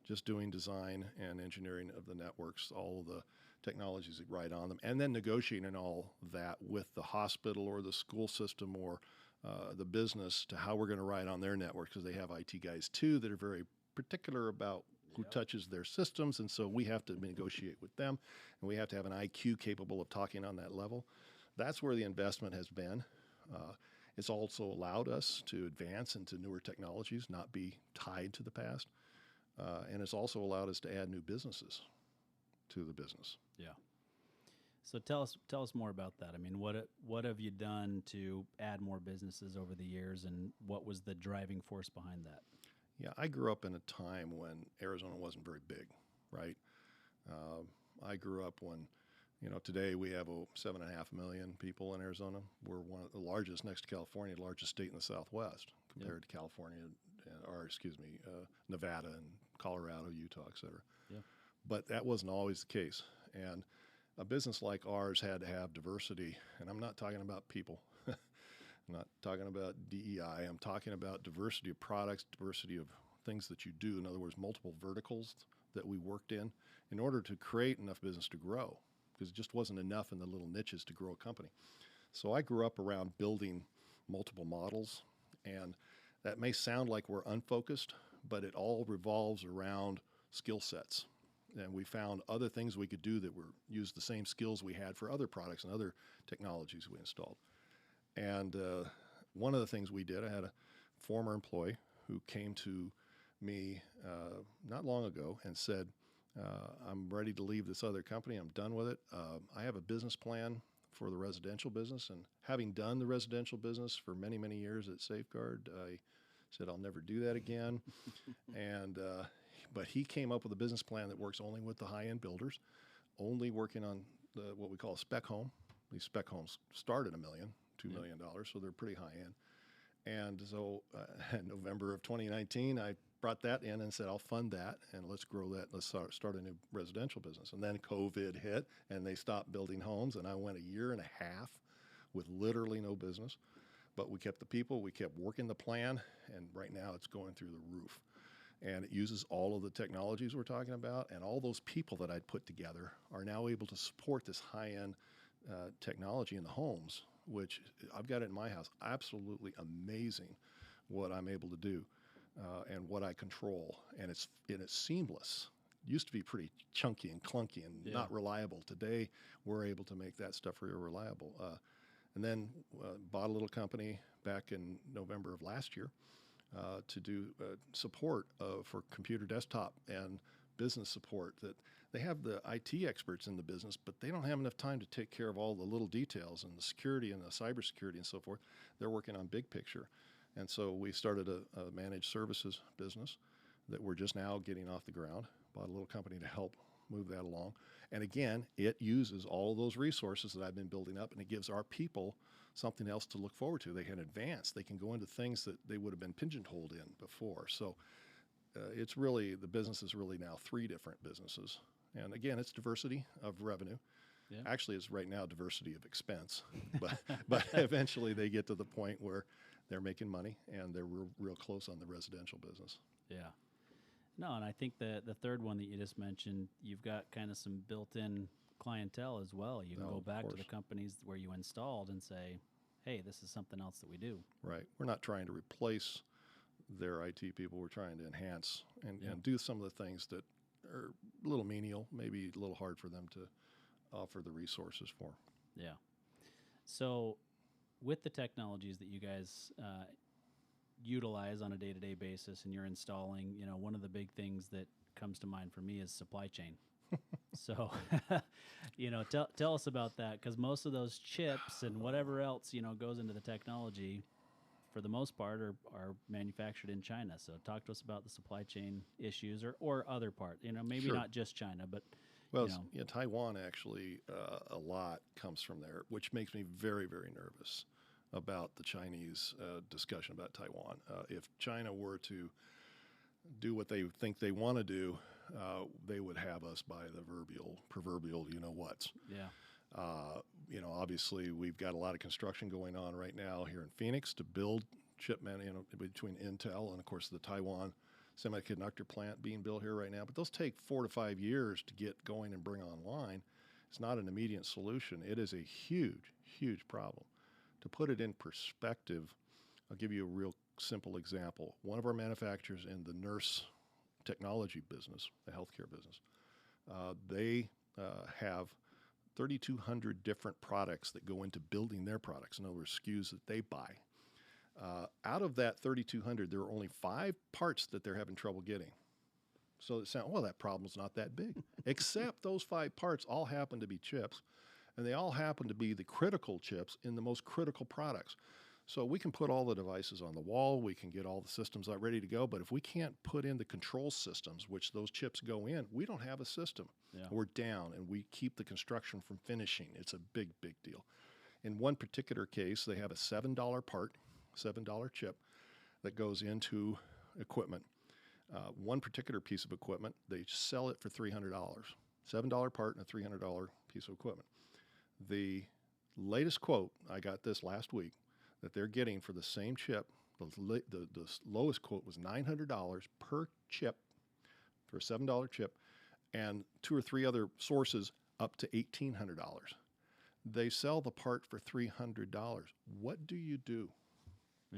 just doing design and engineering of the networks, all of the technologies that ride on them, and then negotiating all that with the hospital or the school system or the business to how we're going to ride on their network, because they have IT guys too that are very particular about who touches their systems, and so we have to negotiate with them, and we have to have an IQ capable of talking on that level. That's where the investment has been. It's also allowed us to advance into newer technologies, not be tied to the past. And it's also allowed us to add new businesses to the business. Yeah. So tell us more about that. I mean, what have you done to add more businesses over the years, and what was the driving force behind that? Yeah, I grew up in a time when Arizona wasn't very big, right? I grew up when, today we have 7.5 million people in Arizona. We're one of the largest, next to California, largest state in the Southwest compared to California, Nevada and Colorado, Utah, et cetera. Yeah. But that wasn't always the case. And a business like ours had to have diversity. And I'm not talking about people. I'm not talking about DEI. I'm talking about diversity of products, diversity of things that you do. In other words, multiple verticals that we worked in order to create enough business to grow, because it just wasn't enough in the little niches to grow a company. So I grew up around building multiple models, and that may sound like we're unfocused, but it all revolves around skill sets. And we found other things we could do that were use the same skills we had for other products and other technologies we installed. And one of the things we did, I had a former employee who came to me not long ago and said, I'm ready to leave this other company. I'm done with it. I have a business plan for the residential business. And having done the residential business for many, many years at Safeguard, I said, I'll never do that again. But he came up with a business plan that works only with the high-end builders, only working on what we call a spec home. These spec homes start at $1 million, $2 million, so they're pretty high-end. And so in November of 2019, I brought that in and said, I'll fund that, and let's grow that. Let's start a new residential business. And then COVID hit, and they stopped building homes, and I went a year and a half with literally no business. But we kept the people, we kept working the plan, and right now it's going through the roof. And it uses all of the technologies we're talking about, and all those people that I'd put together are now able to support this high-end technology in the homes, which I've got it in my house. Absolutely amazing what I'm able to do and what I control, and it's seamless. It used to be pretty chunky and clunky and not reliable. Today, we're able to make that stuff real reliable. And then bought a little company back in November of last year to do support for computer desktop and business support. That they have the IT experts in the business, but they don't have enough time to take care of all the little details and the security and the cybersecurity and so forth. They're working on big picture. And so we started a managed services business that we're just now getting off the ground. Bought a little company to help move that along. And again, it uses all of those resources that I've been building up, and it gives our people something else to look forward to. They can advance. They can go into things that they would have been pigeonholed in before. So it's really, the business is really now 3 different businesses. And again, it's diversity of revenue. Yeah. Actually, it's right now diversity of expense. But eventually they get to the point where they're making money, and they're real close on the residential business. Yeah. No, and I think the third one that you just mentioned, you've got kind of some built-in clientele as well. You can go back to the companies where you installed and say, hey, this is something else that we do. Right. We're not trying to replace their IT people. We're trying to enhance and do some of the things that are a little menial, maybe a little hard for them to offer the resources for. Yeah. So with the technologies that you guys utilize on a day-to-day basis and you're installing, one of the big things that comes to mind for me is supply chain. So, tell us about that, because most of those chips and whatever else, goes into the technology, for the most part, are manufactured in China. So talk to us about the supply chain issues or other part, maybe not just China, but well, Taiwan actually, a lot comes from there, which makes me very, very nervous about the Chinese discussion about Taiwan. If China were to do what they think they want to do, they would have us by the proverbial you-know-whats. Yeah. Obviously, we've got a lot of construction going on right now here in Phoenix to build chipmen, between Intel and, of course, the Taiwan semiconductor plant being built here right now. But those take 4 to 5 years to get going and bring online. It's not an immediate solution. It is a huge, huge problem. To put it in perspective, I'll give you a real simple example. One of our manufacturers in the nurse technology business, the healthcare business, they have 3,200 different products that go into building their products. In other words, SKUs that they buy. Out of that 3,200, there are only 5 parts that they're having trouble getting. So it sounds, well, that problem's not that big. Except those 5 parts all happen to be chips, and they all happen to be the critical chips in the most critical products. So we can put all the devices on the wall, we can get all the systems out ready to go, but if we can't put in the control systems, which those chips go in, we don't have a system. Yeah. We're down, and we keep the construction from finishing. It's a big, big deal. In one particular case, they have a $7 part, $7 chip that goes into equipment. One particular piece of equipment, they sell it for $300. $7 part and a $300 piece of equipment. The latest quote, I got this last week, that they're getting for the same chip, the lowest quote was $900 per chip for a $7 chip, and 2 or 3 other sources up to $1,800. They sell the part for $300. What do you do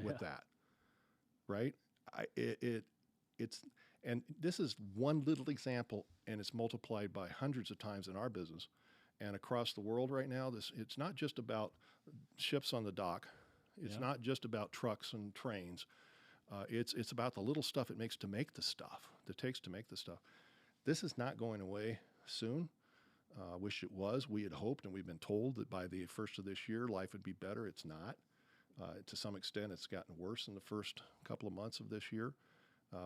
with that? Right? It's and this is one little example, and it's multiplied by hundreds of times in our business and across the world right now. It's not just about ships on the dock. It's not just about trucks and trains. It's about the little stuff it makes to make the stuff. That takes to make the stuff. This is not going away soon. I wish it was. We had hoped, and we've been told that by the first of this year, life would be better. It's not. To some extent, it's gotten worse in the first couple of months of this year.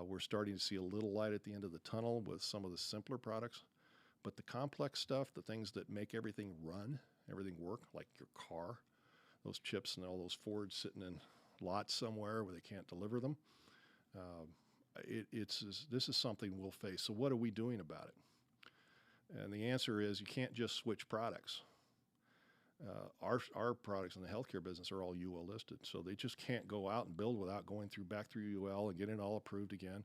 We're starting to see a little light at the end of the tunnel with some of the simpler products. But the complex stuff, the things that make everything run, everything work, like your car, those chips and all those Fords sitting in lots somewhere where they can't deliver them, this is something we'll face. So what are we doing about it? And the answer is you can't just switch products. Our products in the healthcare business are all UL listed, so they just can't go out and build without going back through UL and getting it all approved again.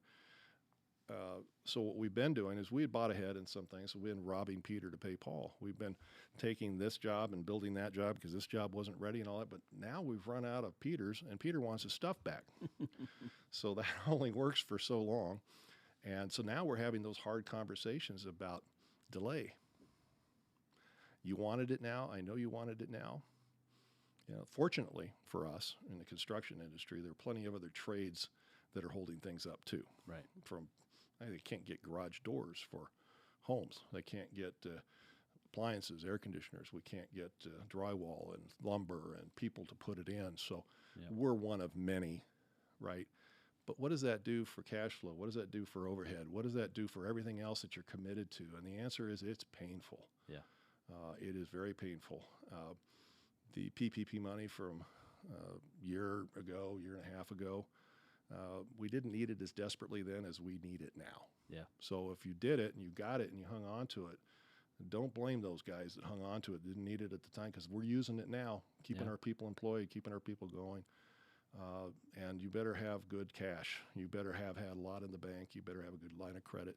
So what we've been doing is we had bought ahead in some things. So we've been robbing Peter to pay Paul. We've been taking this job and building that job because this job wasn't ready and all that. But now we've run out of Peter's, and Peter wants his stuff back. So that only works for so long. And so now we're having those hard conversations about delay. You wanted it now. I know you wanted it now. Fortunately for us in the construction industry, there are plenty of other trades that are holding things up too. Right. They can't get garage doors for homes. They can't get appliances, air conditioners. We can't get drywall and lumber and people to put it in. So we're one of many, right? But what does that do for cash flow? What does that do for overhead? What does that do for everything else that you're committed to? And the answer is it's painful. Yeah. It is very painful. The PPP money from a year and a half ago, we didn't need it as desperately then as we need it now. Yeah. So if you did it and you got it and you hung on to it, don't blame those guys that hung on to it, didn't need it at the time, because we're using it now, keeping our people employed, keeping our people going. And you better have good cash. You better have had a lot in the bank. You better have a good line of credit.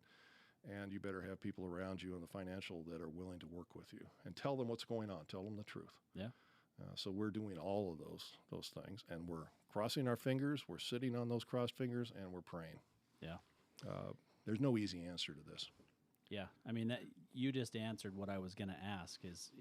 And you better have people around you in the financial that are willing to work with you and tell them what's going on. Tell them the truth. Yeah. So we're doing all of those things, and we're crossing our fingers. We're sitting on those crossed fingers, and we're praying. Yeah. There's no easy answer to this. Yeah. I mean, you just answered what I was going to ask is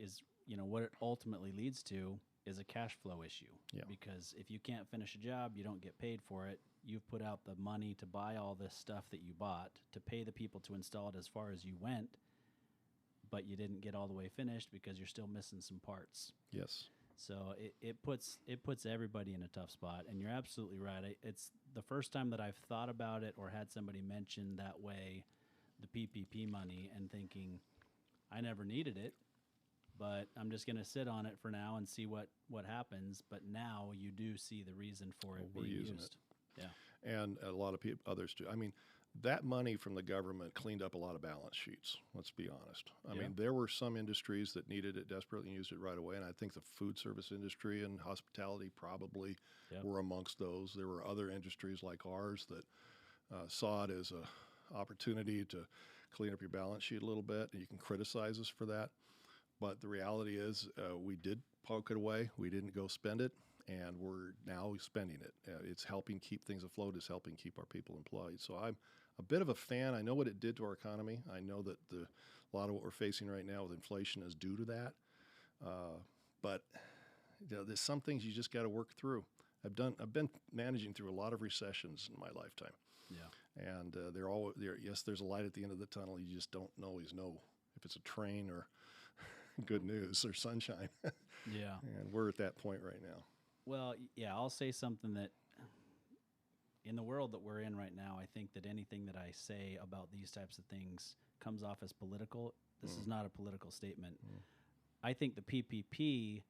what it ultimately leads to is a cash flow issue. Yeah. Because if you can't finish a job, you don't get paid for it. You've put out the money to buy all this stuff that you bought, to pay the people to install it as far as you went, but you didn't get all the way finished because you're still missing some parts. Yes. So it puts everybody in a tough spot, and you're absolutely right. It's the first time that I've thought about it or had somebody mention that way the PPP money and thinking, I never needed it, but I'm just going to sit on it for now and see what happens. But now you do see the reason for it being used. Yeah. And a lot of others do. I mean, that money from the government cleaned up a lot of balance sheets, let's be honest. I mean, there were some industries that needed it desperately and used it right away, and I think the food service industry and hospitality probably were amongst those. There were other industries like ours that saw it as a opportunity to clean up your balance sheet a little bit, and you can criticize us for that. But the reality is we did poke it away. We didn't go spend it. And we're now spending it. It's helping keep things afloat. It's helping keep our people employed. So I'm a bit of a fan. I know what it did to our economy. I know that a lot of what we're facing right now with inflation is due to that. But there's some things you just got to work through. I've been managing through a lot of recessions in my lifetime. Yeah. And yes, there's a light at the end of the tunnel. You just don't always know if it's a train or good news or sunshine. Yeah. And we're at that point right now. Well, yeah, I'll say something that in the world that we're in right now, I think that anything that I say about these types of things comes off as political. This is not a political statement. I think the PPP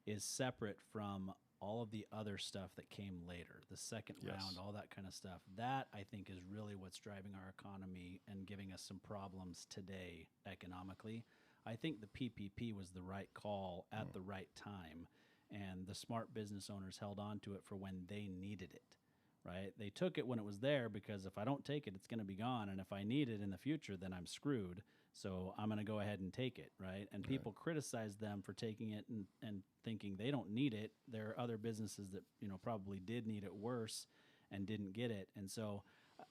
is separate from all of the other stuff that came later, the second round, all that kind of stuff. That, I think, is really what's driving our economy and giving us some problems today economically. I think the PPP was the right call at the right time. And the smart business owners held on to it for when they needed it. right? They took it when it was there because if I don't take it, it's going to be gone. And if I need it in the future, then I'm screwed. So I'm going to go ahead and take it, right? And people criticize them for taking it and thinking they don't need it. There are other businesses that, probably did need it worse and didn't get it. And so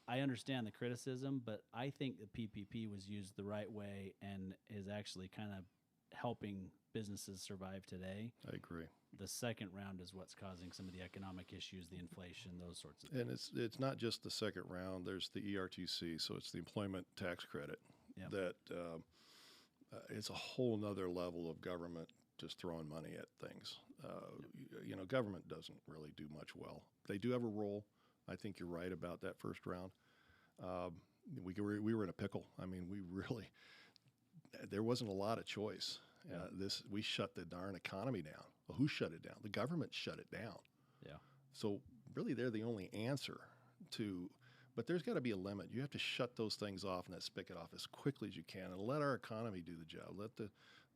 I understand the criticism, but I think the PPP was used the right way and is actually kind of helping businesses survive today. I agree. The second round is what's causing some of the economic issues, the inflation, those sorts of things. And it's not just the second round. There's the ERTC, so it's the employment tax credit. Yep. That it's a whole nother level of government just throwing money at things. Government doesn't really do much well. They do have a role. I think you're right about that first round. We were in a pickle. I mean, there wasn't a lot of choice. We shut the darn economy down. Well, who shut it down? The government shut it down. Yeah. So really, they're the only answer to. But there's got to be a limit. You have to shut those things off and that spigot off as quickly as you can, and let our economy do the job.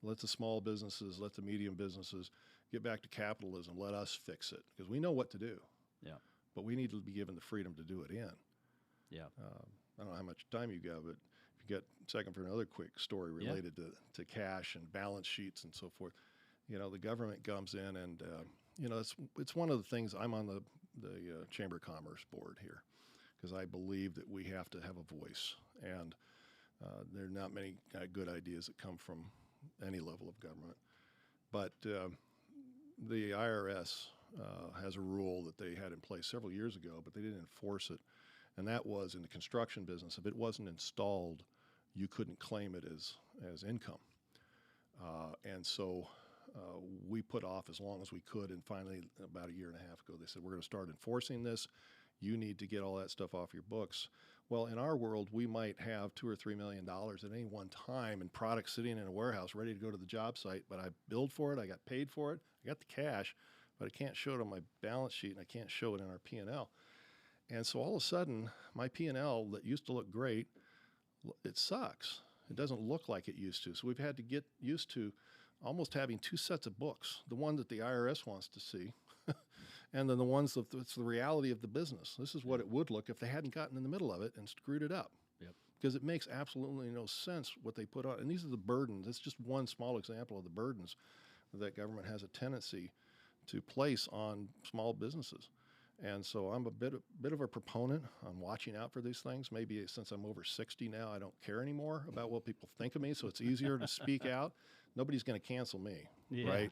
Let the small businesses, let the medium businesses get back to capitalism. Let us fix it because we know what to do. Yeah. But we need to be given the freedom to do it in. Yeah. I don't know how much time you got, but if you got a second for another quick story related to cash and balance sheets and so forth, the government comes in and it's one of the things. I'm on the Chamber of Commerce board here because I believe that we have to have a voice, and there are not many good ideas that come from any level of government. But the IRS has a rule that they had in place several years ago, but they didn't enforce it. And that was in the construction business. If it wasn't installed, you couldn't claim it as income. And so we put off as long as we could. And finally, about a year and a half ago, they said, we're going to start enforcing this. You need to get all that stuff off your books. Well, in our world, we might have $2 or $3 million at any one time in products sitting in a warehouse ready to go to the job site. But I billed for it. I got paid for it. I got the cash, but I can't show it on my balance sheet, and I can't show it in our P&L. And so all of a sudden, my P&L that used to look great, it sucks. It doesn't look like it used to. So we've had to get used to almost having two sets of books, the one that the IRS wants to see, and then the ones that's the reality of the business. This is what it would look if they hadn't gotten in the middle of it and screwed it up. Yep. Because it makes absolutely no sense what they put on. And these are the burdens. It's just one small example of the burdens that government has a tendency to place on small businesses. And so I'm a bit of a proponent on watching out for these things. Maybe since I'm over 60 now, I don't care anymore about what people think of me, so it's easier to speak out. Nobody's going to cancel me, right?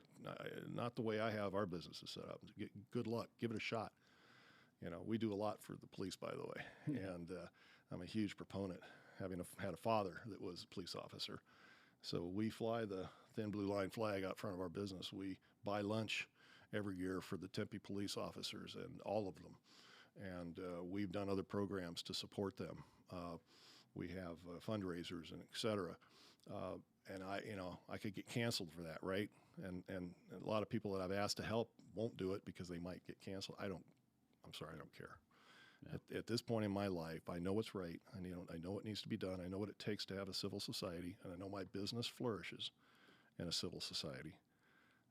Not the way I have our businesses set up. Good luck. Give it a shot. We do a lot for the police, by the way, and I'm a huge proponent, having had a father that was a police officer. So we fly the thin blue line flag out front of our business. We buy lunch every year for the Tempe police officers, and all of them. And we've done other programs to support them. We have fundraisers and et cetera. And I could get canceled for that, right? And a lot of people that I've asked to help won't do it because they might get canceled. I'm sorry, I don't care. Yeah. At this point in my life, I know what's right. I know what needs to be done. I know what it takes to have a civil society, and I know my business flourishes in a civil society.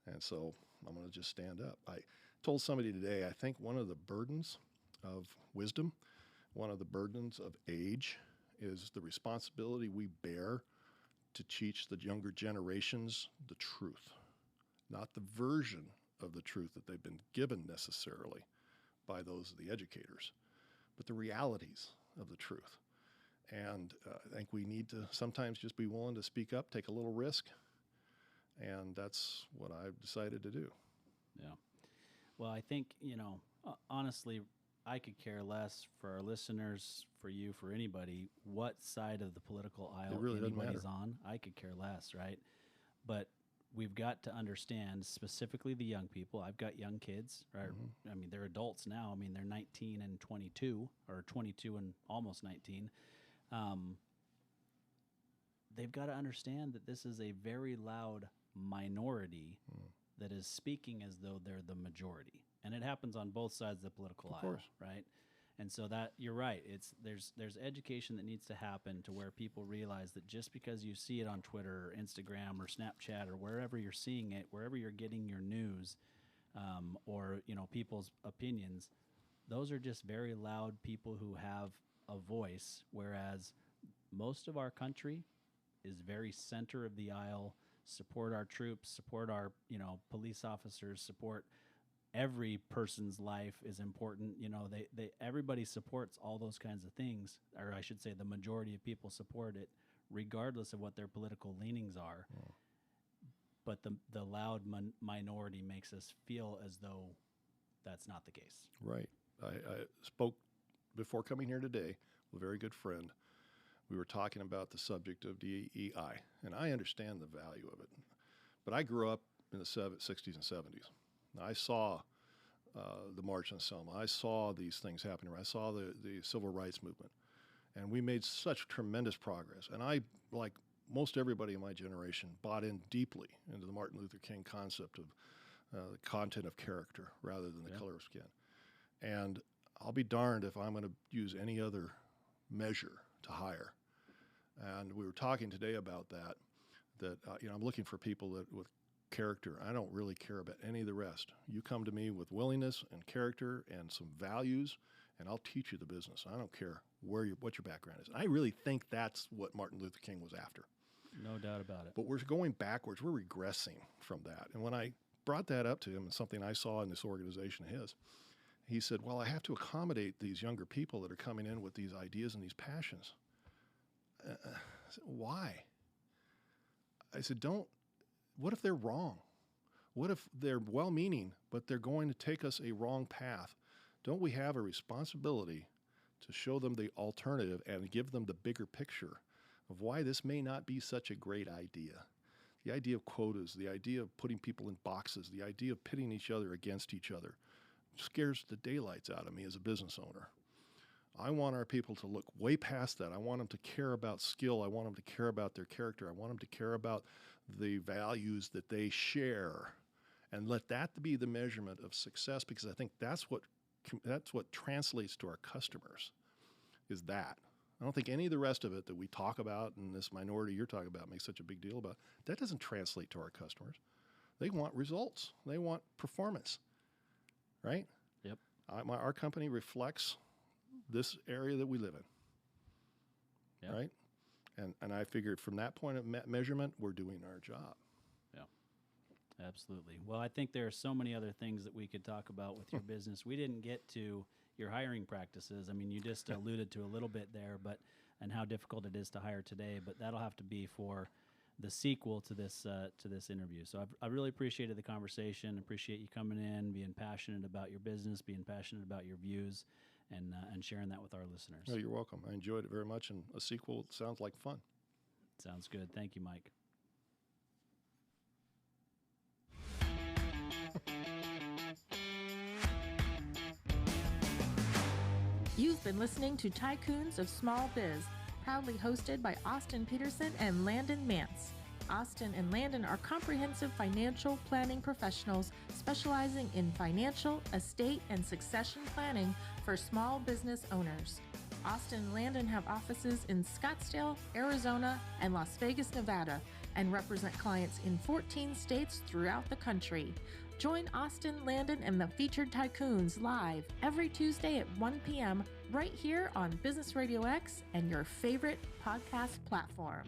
And so I'm going to just stand up. I told somebody today, I think one of the burdens of wisdom, one of the burdens of age, is the responsibility we bear to teach the younger generations the truth, not the version of the truth that they've been given necessarily by those the educators, but the realities of the truth. And I think we need to sometimes just be willing to speak up, take a little risk, and that's what I've decided to do. Yeah. Well, I think, honestly, I could care less for our listeners, for you, for anybody, what side of the political aisle anybody's on. I could care less, right? But we've got to understand, specifically the young people. I've got young kids, right? Mm-hmm. I mean, they're adults now. I mean, they're 19 and 22, or 22 and almost 19. They've got to understand that this is a very loud minority that is speaking as though they're the majority. And it happens on both sides of the political aisle, right? And so that you're right. There's education that needs to happen to where people realize that just because you see it on Twitter or Instagram or Snapchat or wherever you're seeing it, wherever you're getting your news, or people's opinions, those are just very loud people who have a voice, whereas most of our country is very center of the aisle, support our troops, support our, police officers, support every person's life is important. Everybody supports all those kinds of things, or I should say the majority of people support it regardless of what their political leanings are. Oh. But the loud minority makes us feel as though that's not the case. Right. I spoke before coming here today with a very good friend. We were talking about the subject of DEI, and I understand the value of it. But I grew up in the 60s and 70s. I saw the March on Selma. I saw these things happening. I saw the civil rights movement. And we made such tremendous progress. And I, like most everybody in my generation, bought in deeply into the Martin Luther King concept of the content of character rather than the color of skin. And I'll be darned if I'm going to use any other measure to hire. And we were talking today about that I'm looking for people with character. I don't really care about any of the rest. You come to me with willingness and character and some values, and I'll teach you the business. I don't care what your background is. I really think that's what Martin Luther King was after. No doubt about it. But we're going backwards. We're regressing from that. And when I brought that up to him, and something I saw in this organization of his, he said, well, I have to accommodate these younger people that are coming in with these ideas and these passions. I said, why? I said, what if they're wrong? What if they're well-meaning, but they're going to take us a wrong path? Don't we have a responsibility to show them the alternative and give them the bigger picture of why this may not be such a great idea? The idea of quotas, the idea of putting people in boxes, the idea of pitting each other against each other scares the daylights out of me as a business owner. I want our people to look way past that. I want them to care about skill. I want them to care about their character. I want them to care about the values that they share, and let that be the measurement of success, because I think that's what translates to our customers, is that. I don't think any of the rest of it that we talk about and this minority you're talking about makes such a big deal about. That doesn't translate to our customers. They want results. They want performance, right? Yep. Our company reflects this area that we live in, yep. Right? And I figured from that point of measurement, we're doing our job. Yeah, absolutely. Well, I think there are so many other things that we could talk about with your business. We didn't get to your hiring practices. I mean, you just alluded to a little bit there, and how difficult it is to hire today. But that'll have to be for the sequel to this interview. So I really appreciated the conversation. Appreciate you coming in, being passionate about your business, being passionate about your views, and sharing that with our listeners. Oh, you're welcome. I enjoyed it very much, and a sequel sounds like fun. Sounds good. Thank you, Mike. You've been listening to Tycoons of Small Biz, proudly hosted by Austin Peterson and Landon Mance. Austin and Landon are comprehensive financial planning professionals specializing in financial, estate, and succession planning for small business owners. Austin and Landon have offices in Scottsdale, Arizona, and Las Vegas, Nevada, and represent clients in 14 states throughout the country. Join Austin, Landon, and the featured Tycoons live every Tuesday at 1 p.m. right here on Business Radio X and your favorite podcast platform.